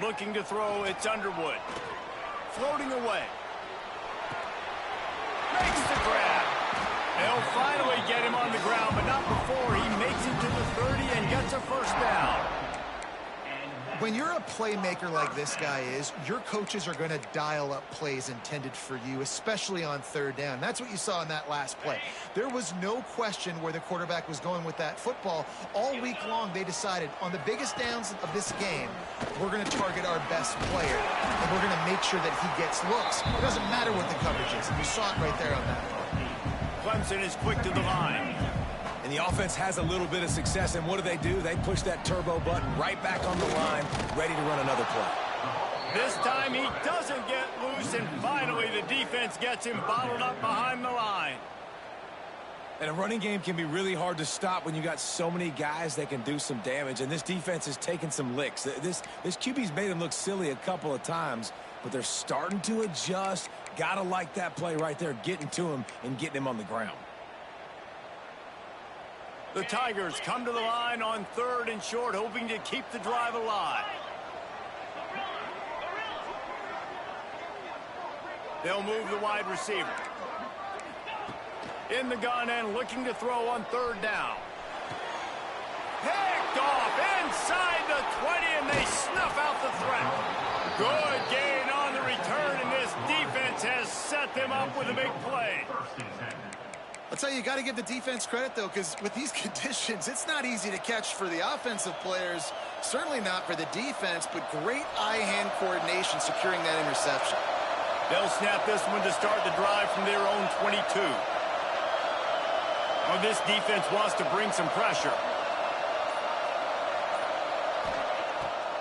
Looking to throw, it's Underwood. Floating away. Makes the grab. They'll finally get him on the ground, but not before he makes it to the 30 and gets a 1st down. When you're a playmaker like this guy is, your coaches are going to dial up plays intended for you, especially on third down. That's what you saw in that last play. There was no question where the quarterback was going with that football. All week long, they decided on the biggest downs of this game, we're going to target our best player, and we're going to make sure that he gets looks. It doesn't matter what the coverage is. You saw it right there on that play. Clemson is quick to the line. And the offense has a little bit of success, and what do? They push that turbo button right back on the line, ready to run another play. This time he doesn't get loose, and finally the defense gets him bottled up behind the line. And a running game can be really hard to stop when you got so many guys that can do some damage, and this defense is taking some licks. This QB's made him look silly a couple of times, but they're starting to adjust. Gotta like that play right there, getting to him and getting him on the ground. The Tigers come to the line on 3rd and short, hoping to keep the drive alive. They'll move the wide receiver. In the gun and looking to throw on 3rd down. Picked off inside the 20, and they snuff out the threat. Good gain on the return, and this defense has set them up with a big play. I'll tell you, you got to give the defense credit, though, because with these conditions, it's not easy to catch for the offensive players, certainly not for the defense, but great eye-hand coordination securing that interception. They'll snap this one to start the drive from their own 22. Well, this defense wants to bring some pressure.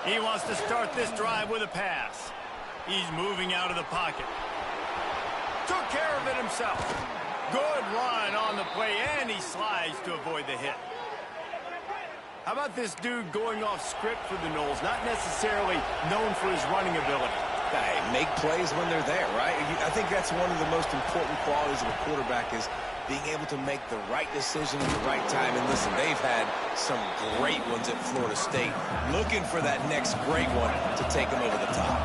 He wants to start this drive with a pass. He's moving out of the pocket. Took care of it himself. Good run on the play, and he slides to avoid the hit. How about this dude going off script for the Noles, not necessarily known for his running ability? Hey, make plays when they're there, right? I think that's one of the most important qualities of a quarterback is being able to make the right decision at the right time. And listen, they've had some great ones at Florida State. Looking for that next great one to take them over the top.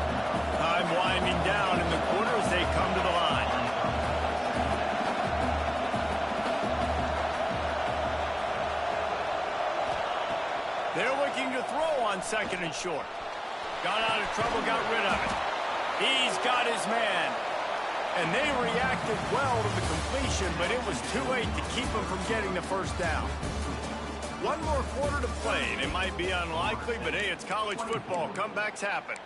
Time winding down in the quarter as they come to the line. They're looking to throw on 2nd and short. Got out of trouble, got rid of it. He's got his man. And they reacted well to the completion, but it was too late to keep him from getting the 1st down. One more quarter to play, and it might be unlikely, but hey, it's college football. Comebacks happen.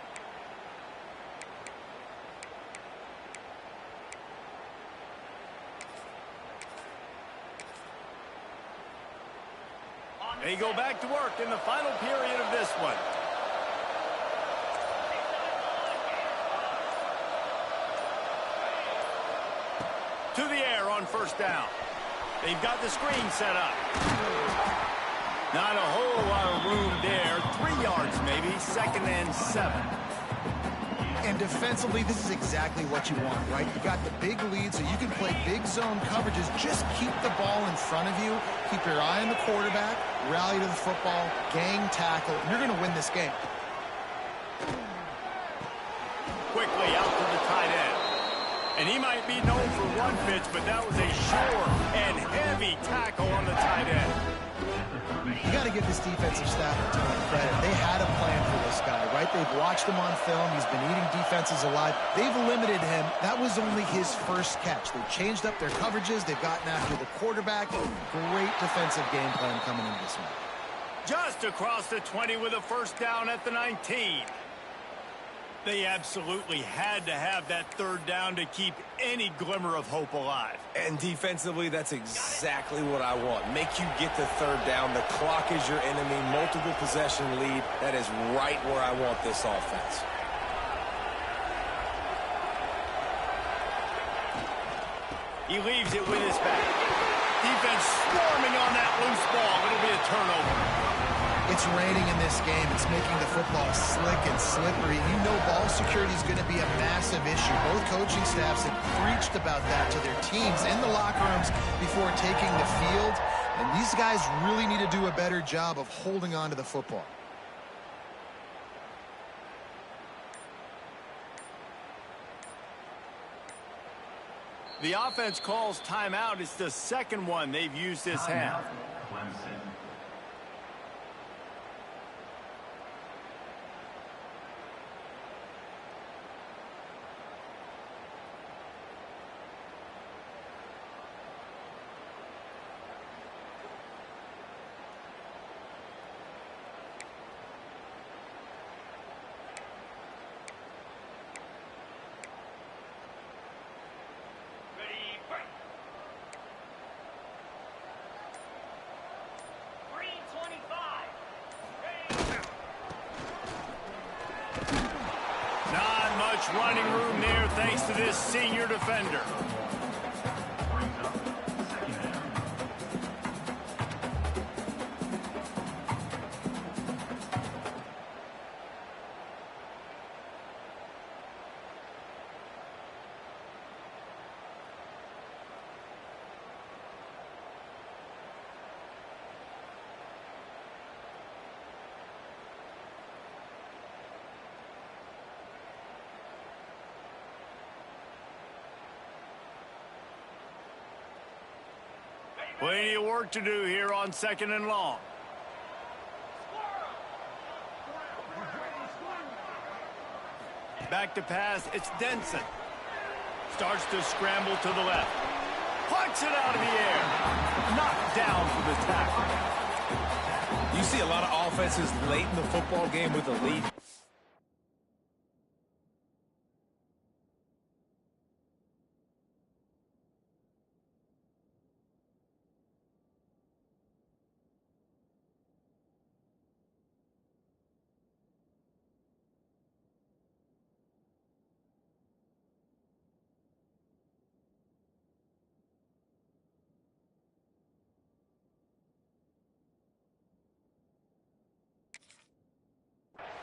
They go back to work in the final period of this one. To the air on 1st down. They've got the screen set up. Not a whole lot of room there. 3 yards maybe, 2nd and 7. And defensively, this is exactly what you want, right? You got the big lead, so you can play big zone coverages. Just keep the ball in front of you. Keep your eye on the quarterback. Rally to the football. Gang tackle. And you're going to win this game. Quickly out to the tight end. And he might be known for one pitch, but that was a sure and heavy tackle on the tight end. You got to give this defensive staff a ton of credit. They had a plan for this guy, right? They've watched him on film. He's been eating defenses alive. They've limited him. That was only his 1st catch. They've changed up their coverages. They've gotten after the quarterback. Great defensive game plan coming into this one. Just across the 20 with a 1st down at the 19. They absolutely had to have that 3rd down to keep any glimmer of hope alive. And defensively, that's exactly what I want. Make you get the 3rd down. The clock is your enemy. Multiple possession lead. That is right where I want this offense. He leaves it with his back. Defense swarming on that loose ball. It'll be a turnover. It's raining in this game. It's making the football slick and slippery. You know ball security is going to be a massive issue. Both coaching staffs have preached about that to their teams in the locker rooms before taking the field. And these guys really need to do a better job of holding on to the football. The offense calls timeout. It's the 2nd one they've used this half. Not much running room there thanks to this senior defender. Plenty of work to do here on 2nd and long. Back to pass, it's Denson. Starts to scramble to the left. Plucks it out of the air. Knocked down for the tackle. You see a lot of offenses late in the football game with a lead.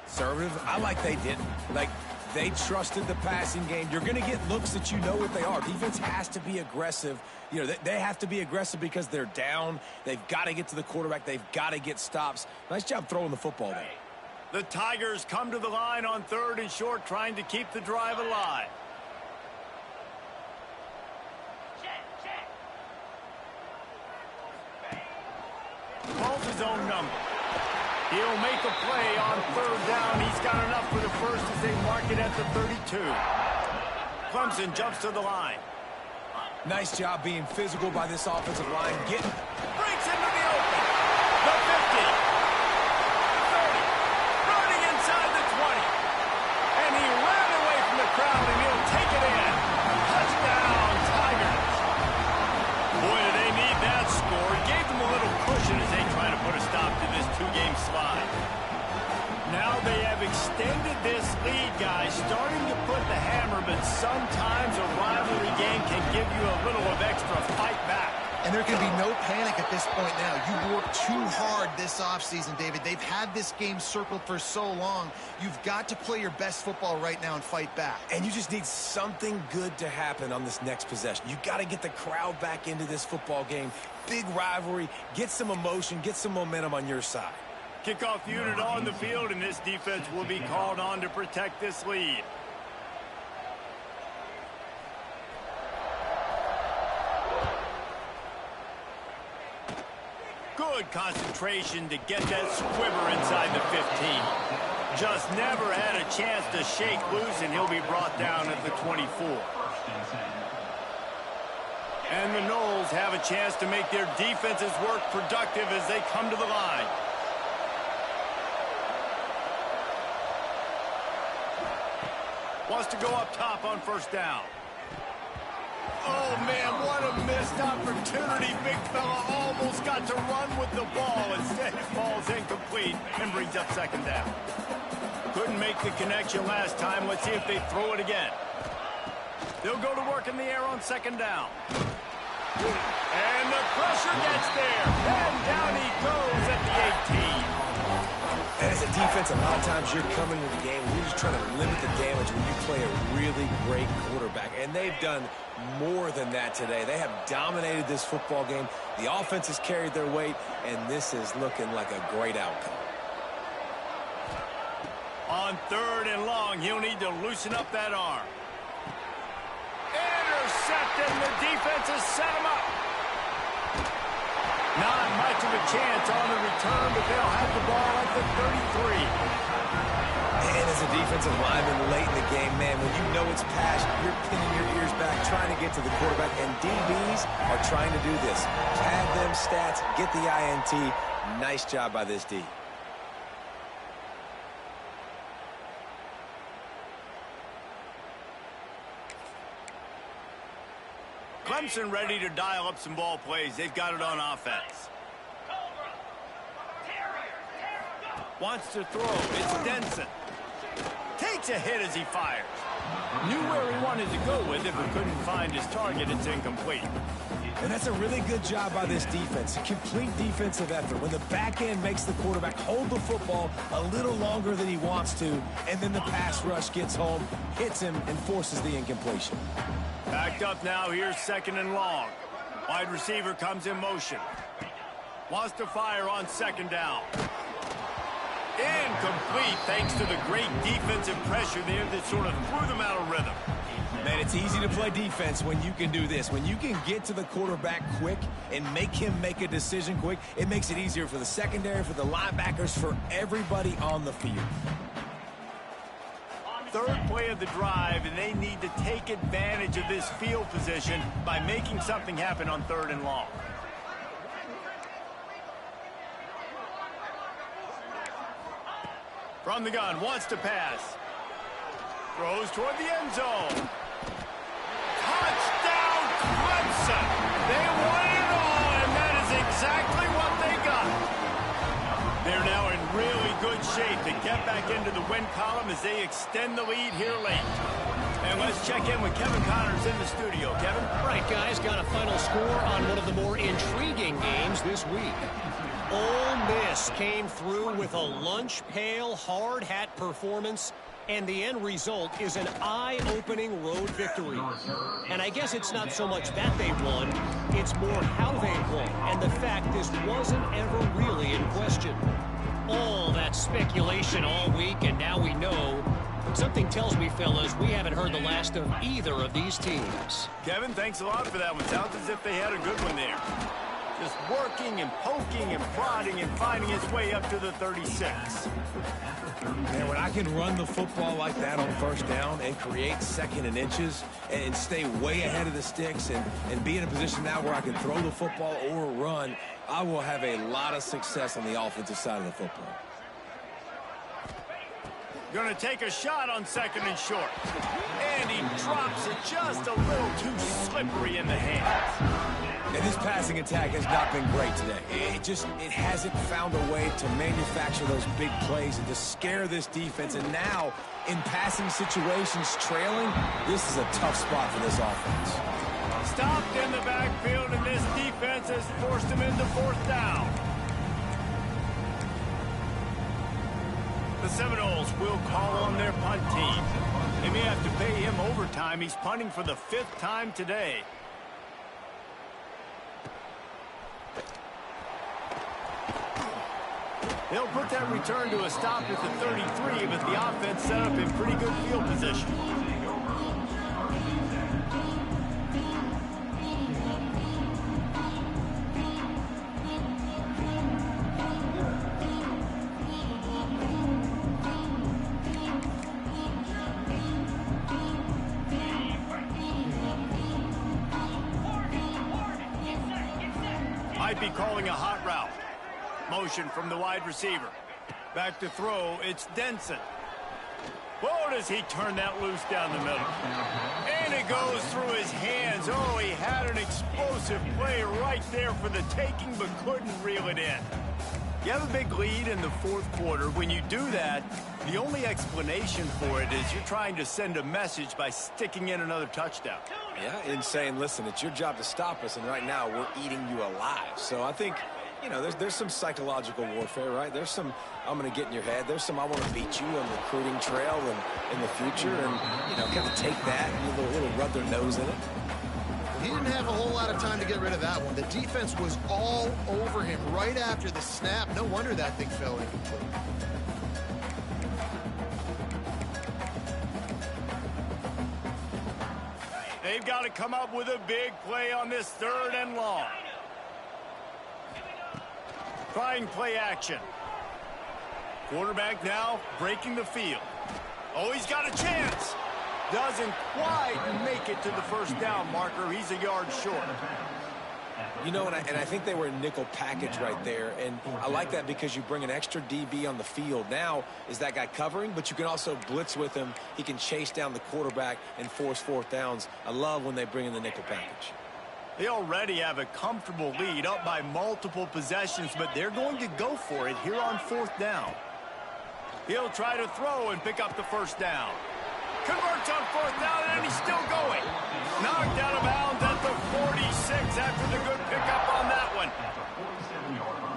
Conservative, I like they didn't. Like, they trusted the passing game. You're going to get looks that you know what they are. Defense has to be aggressive. You know, they have to be aggressive because they're down. They've got to get to the quarterback. They've got to get stops. Nice job throwing the football there. The Tigers come to the line on 3rd and short, trying to keep the drive alive. Calls his own number. He'll make a play on 3rd down. He's got enough for the first as they mark it at the 32. Clemson jumps to the line. Nice job being physical by this offensive line. Breaks into the open. The 50. 30. Running inside the 20. And he ran away from the crowd, and he'll take it in. Touchdown, Tigers. Boy, do they need that score. It gave them a little cushion as they try to put a stop to this 2-game slide. Now they have extended this lead, guys, starting to put the hammer, but sometimes a rivalry game can give you a little of extra fight back. And there can be no panic at this point now. You worked too hard this offseason, David. They've had this game circled for so long. You've got to play your best football right now and fight back. And you just need something good to happen on this next possession. You got to get the crowd back into this football game. Big rivalry. Get some emotion. Get some momentum on your side. Kickoff unit on the field, and this defense will be called on to protect this lead. Good concentration to get that squiver inside the 15. Just never had a chance to shake loose, and he'll be brought down at the 24. And the Noles have a chance to make their defenses work productive as they come to the line. Wants to go up top on 1st down. Oh, man, what a missed opportunity. Big fella almost got to run with the ball. Instead, it falls incomplete and brings up 2nd down. Couldn't make the connection last time. Let's see if they throw it again. They'll go to work in the air on 2nd down. And the pressure gets there. And down he goes at the 18. As a defense, a lot of times you're coming to the game and you're just trying to limit the damage when you play a really great quarterback. And they've done more than that today. They have dominated this football game. The offense has carried their weight, and this is looking like a great outcome. On 3rd and long, he'll need to loosen up that arm. Intercepted, and the defense has set him up. Not much of a chance on the return, but they'll have the ball at the 33. And as a defensive lineman late in the game, man, when you know it's passion, you're pinning your ears back, trying to get to the quarterback, and DBs are trying to do this. Pad them stats, get the INT. Nice job by this D. Clemson ready to dial up some ball plays. They've got it on offense. Wants to throw. It's Denson. Takes a hit as he fires. Knew where he wanted to go with it, but couldn't find his target. It's incomplete. And that's a really good job by this defense. A complete defensive effort. When the back end makes the quarterback hold the football a little longer than he wants to, and then the pass rush gets home, hits him, and forces the incompletion. Backed up now. Here's 2nd and long. Wide receiver comes in motion. Wants to fire on 2nd down. Incomplete thanks to the great defensive pressure there that sort of threw them out of rhythm. Man, it's easy to play defense when you can do this. When you can get to the quarterback quick and make him make a decision quick, it makes it easier for the secondary, for the linebackers, for everybody on the field. 3rd play of the drive, and they need to take advantage of this field position by making something happen on 3rd and long. From the gun, wants to pass. Throws toward the end zone. Touchdown, Clemson! They won it all, and that is exactly what they got. They're now in really good shape to get back into the win column as they extend the lead here late. And let's check in with Kevin Connors in the studio. Kevin? Right, guys, got a final score on one of the more intriguing games this week. Ole Miss came through with a lunch pail, hard hat performance, and the end result is an eye-opening road victory. And I guess it's not so much that they won, it's more how they won, and the fact this wasn't ever really in question. All that speculation all week, and now we know. Something tells me, fellas, we haven't heard the last of either of these teams. Kevin, thanks a lot for that one. Sounds as if they had a good one there. Just working and poking and prodding and finding its way up to the 36. Man, when I can run the football like that on 1st down and create 2nd and inches and stay way ahead of the sticks and be in a position now where I can throw the football or run, I will have a lot of success on the offensive side of the football. Going to take a shot on 2nd and short. And he drops it just a little too slippery in the hands. And this passing attack has not been great today. It hasn't found a way to manufacture those big plays and to scare this defense. And now, in passing situations, trailing, this is a tough spot for this offense. Stopped in the backfield, and this defense has forced him into 4th down. The Seminoles will call on their punt team. They may have to pay him overtime. He's punting for the 5th time today. They'll put that return to a stop at the 33, but the offense set up in pretty good field position. Might be calling a hot route. Motion from the wide receiver. Back to throw, it's Denson. Whoa, does he turn that loose down the middle. And it goes through his hands. Oh, he had an explosive play right there for the taking, but couldn't reel it in. You have a big lead in the 4th quarter. When you do that, the only explanation for it is you're trying to send a message by sticking in another touchdown. Yeah, and saying, listen, it's your job to stop us, and right now we're eating you alive. So I think, you know, there's some psychological warfare, right? There's some, I'm going to get in your head. There's some, I want to beat you on the recruiting trail and in the future, and, you know, kind of take that and a little rub their nose in it. He didn't have a whole lot of time to get rid of that one. The defense was all over him right after the snap. No wonder that thing fell incomplete. They've got to come up with a big play on this 3rd and long. Trying play action. Quarterback now breaking the field. Oh, he's got a chance. Doesn't quite make it to the 1st down marker. He's a yard short. You know, and I think they were a nickel package right there. And I like that because you bring an extra DB on the field. Now, is that guy covering? But you can also blitz with him. He can chase down the quarterback and force 4th downs. I love when they bring in the nickel package. They already have a comfortable lead up by multiple possessions, but they're going to go for it here on 4th down. He'll try to throw and pick up the first down. Converts on fourth down, and he's still going. Knocked out of bounds at the 46 after the good pickup on that one.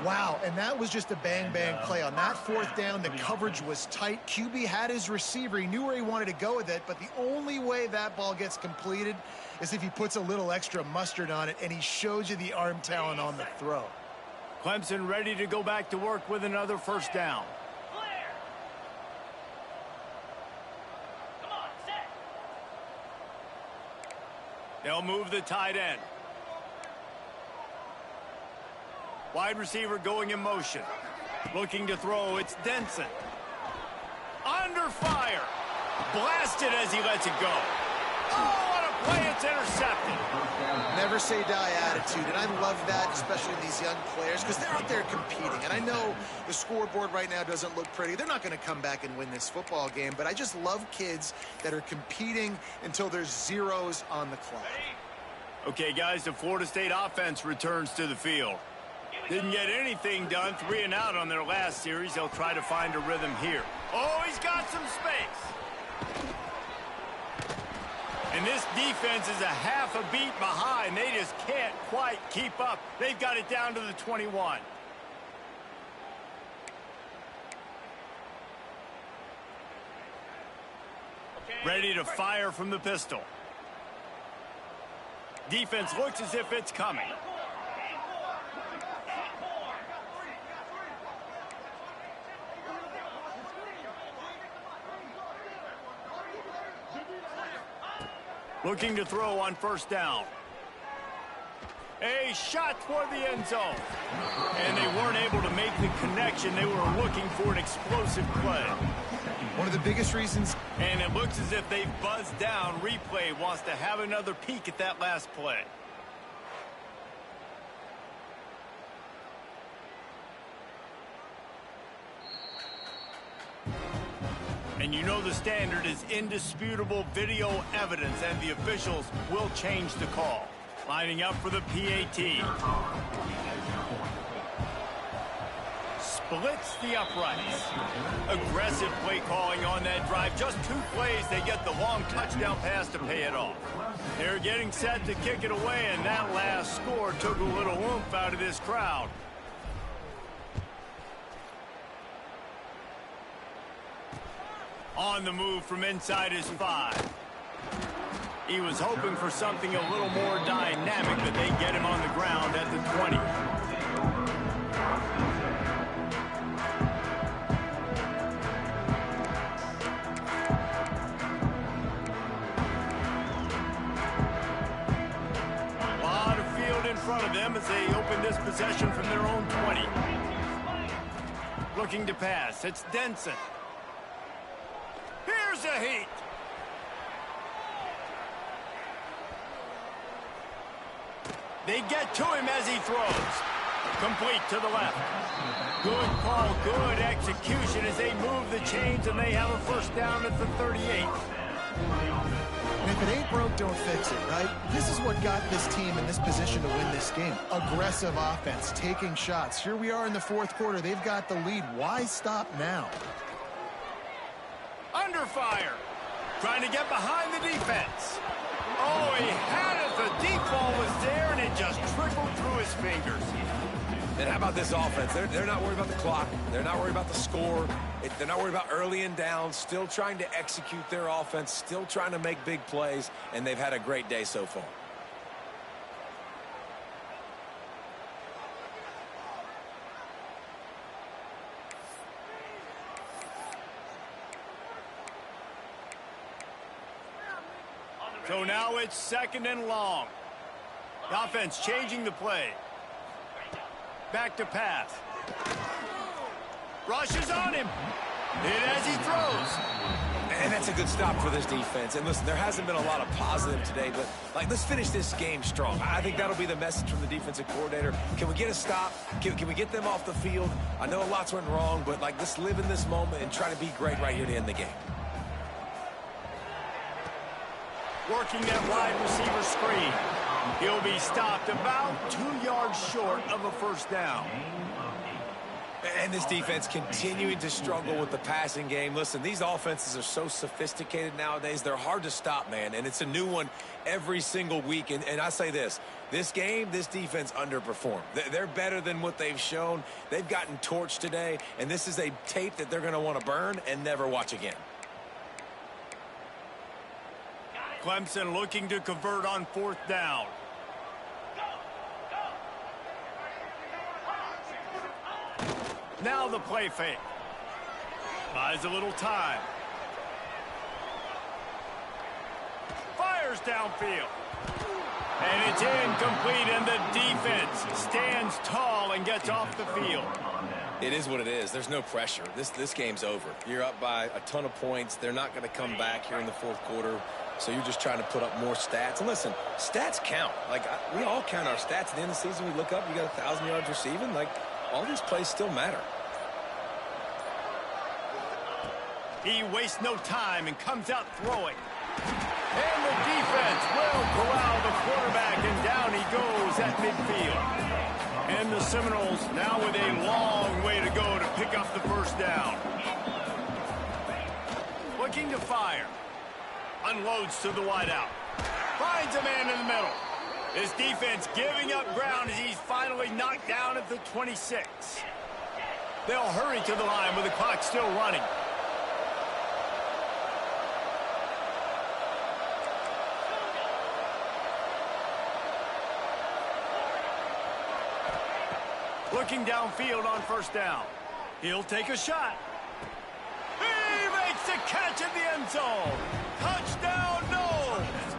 Wow, and that was just a bang-bang play. On that fourth down, the coverage was tight. QB had his receiver. He knew where he wanted to go with it, but the only way that ball gets completed is if he puts a little extra mustard on it, and he shows you the arm talent on the throw. Clemson ready to go back to work with another first down. They'll move the tight end. Wide receiver going in motion. Looking to throw, it's Denson. Under fire. Blasted as he lets it go. Oh, what a play, it's intercepted. Never say die attitude, and I love that, especially in these young players, because they're out there competing. And I know the scoreboard right now doesn't look pretty. They're not going to come back and win this football game, but I just love kids that are competing until there's zeros on the clock. Okay, guys, the Florida State offense returns to the field. Didn't get anything done, 3 and out on their last series. They'll try to find a rhythm here. Oh, he's got some space. And this defense is a half a beat behind. They just can't quite keep up. They've got it down to the 21. Ready to fire from the pistol. Defense looks as if it's coming. Looking to throw on first down. A shot toward the end zone. And they weren't able to make the connection. They were looking for an explosive play. One of the biggest reasons. And it looks as if they've buzzed down. Replay wants to have another peek at that last play. And you know the standard is indisputable video evidence, and the officials will change the call. Lining up for the PAT. Splits the uprights. Aggressive play calling on that drive. Just 2 plays, they get the long touchdown pass to pay it off. They're getting set to kick it away, and that last score took a little oomph out of this crowd. On the move from inside his 5. He was hoping for something a little more dynamic, but they get him on the ground at the 20. A lot of field in front of them as they open this possession from their own 20. Looking to pass, it's Denson. Here's a heat. They get to him as he throws. Complete to the left. Good call, good execution as they move the chains, and they have a first down at the 38. And if it ain't broke, don't fix it, right? This is what got this team in this position to win this game. Aggressive offense, taking shots. Here we are in the fourth quarter. They've got the lead. Why stop now? Under fire. Trying to get behind the defense. Oh, he had it. The deep ball was there, and it just trickled through his fingers. And how about this offense? They're not worried about the clock. They're not worried about the score. They're not worried about early and down. Still trying to execute their offense. Still trying to make big plays. And they've had a great day so far. So now it's 2nd and long. The offense changing the play. Back to pass. Rushes on him. Hit as he throws. And that's a good stop for this defense. And listen, there hasn't been a lot of positive today, but let's finish this game strong. I think that'll be the message from the defensive coordinator. Can we get a stop? Can we get them off the field? I know a lot's went wrong, but let's live in this moment and try to be great right here to end the game. Working that wide receiver screen. He'll be stopped about 2 yards short of a first down. And this defense continuing to struggle with the passing game. Listen, these offenses are so sophisticated nowadays. They're hard to stop, man. And it's a new one every single week. And I say this game, this defense underperformed. They're better than what they've shown. They've gotten torched today. And this is a tape that they're going to want to burn and never watch again. Clemson looking to convert on 4th down. Now the play fake. Buys a little time. Fires downfield. And it's incomplete, and the defense stands tall and gets off the field. It is what it is. There's no pressure. This game's over. You're up by a ton of points. They're not going to come back here in the 4th quarter. So you're just trying to put up more stats. And listen, stats count. We all count our stats. At the end of the season, we look up, you got 1,000 yards receiving. All these plays still matter. He wastes no time and comes out throwing. And the defense will corral the quarterback, and down he goes at midfield. And the Seminoles now with a long way to go to pick up the 1st down. Looking to fire. Unloads to the wideout. Finds a man in the middle. His defense giving up ground as he's finally knocked down at the 26. They'll hurry to the line with the clock still running. Looking downfield on 1st down. He'll take a shot. He makes the catch in the end zone. Touchdown, Noles.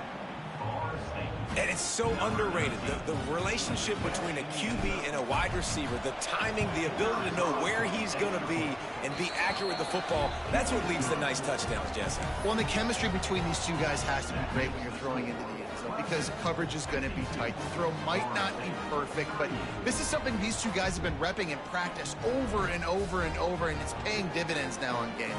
And it's so underrated. The relationship between a QB and a wide receiver, the timing, the ability to know where he's going to be and be accurate with the football, that's what leads to nice touchdowns, Jesse. Well, and the chemistry between these two guys has to be great when you're throwing into the end zone because coverage is going to be tight. The throw might not be perfect, but this is something these two guys have been repping in practice over and over and over, and it's paying dividends now on game.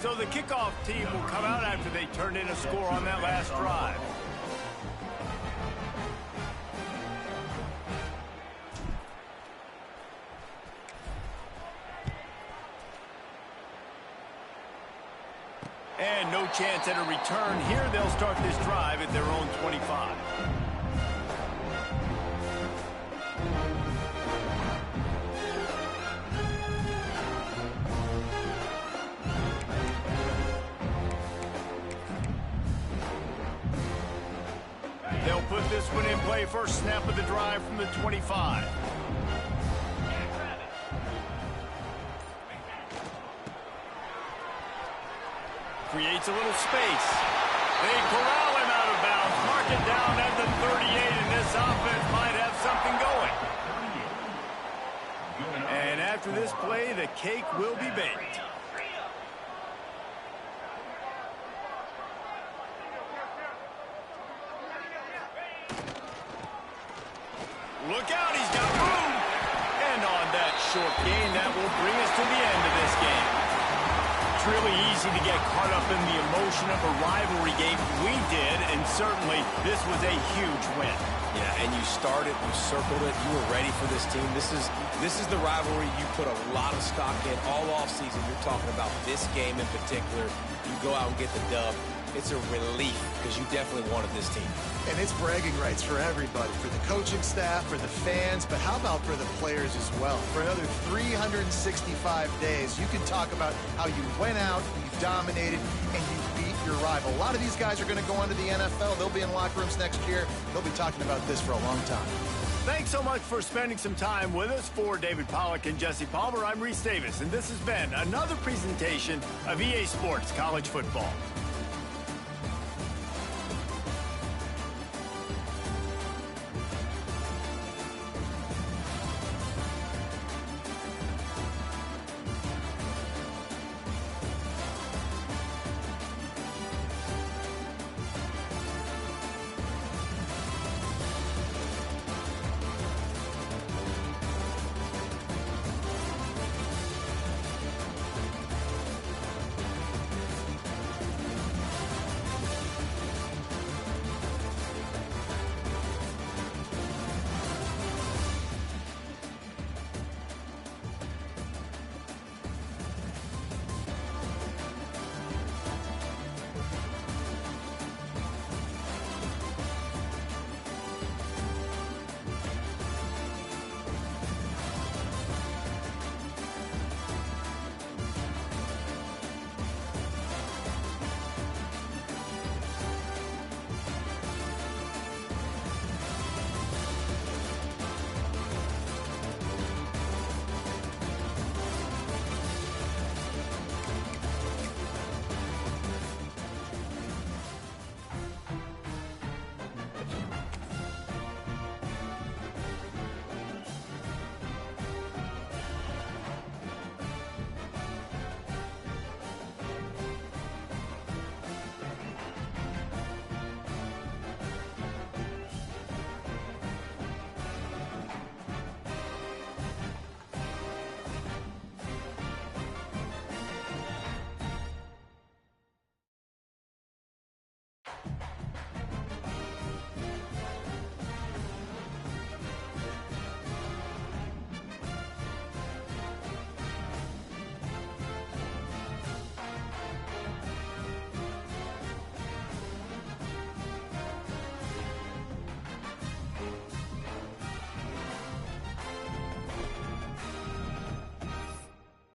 So the kickoff team will come out after they turn in a score on that last drive. And no chance at a return here. They'll start this drive at their own 25. They'll put this one in play. First snap of the drive from the 25. Creates a little space. They corral him out of bounds. Mark it down at the 38, and this offense might have something going. And after this play, the cake will be baked. Look out, he's got room. And on that short gain, that will bring us to the end of this game. It's really easy to get caught up in the emotion of a rivalry game. We did, and certainly this was a huge win. Yeah, and you started, you circled it, you were ready for this team. This is the rivalry you put a lot of stock in all offseason. You're talking about this game in particular. You go out and get the dub. It's a relief because you definitely wanted this team. And it's bragging rights for everybody, for the coaching staff, for the fans, but how about for the players as well? For another 365 days, you can talk about how you went out, you dominated, and you beat your rival. A lot of these guys are going to go on to the NFL. They'll be in locker rooms next year. They'll be talking about this for a long time. Thanks so much for spending some time with us. For David Pollack and Jesse Palmer, I'm Reese Davis, and this has been another presentation of EA Sports College Football.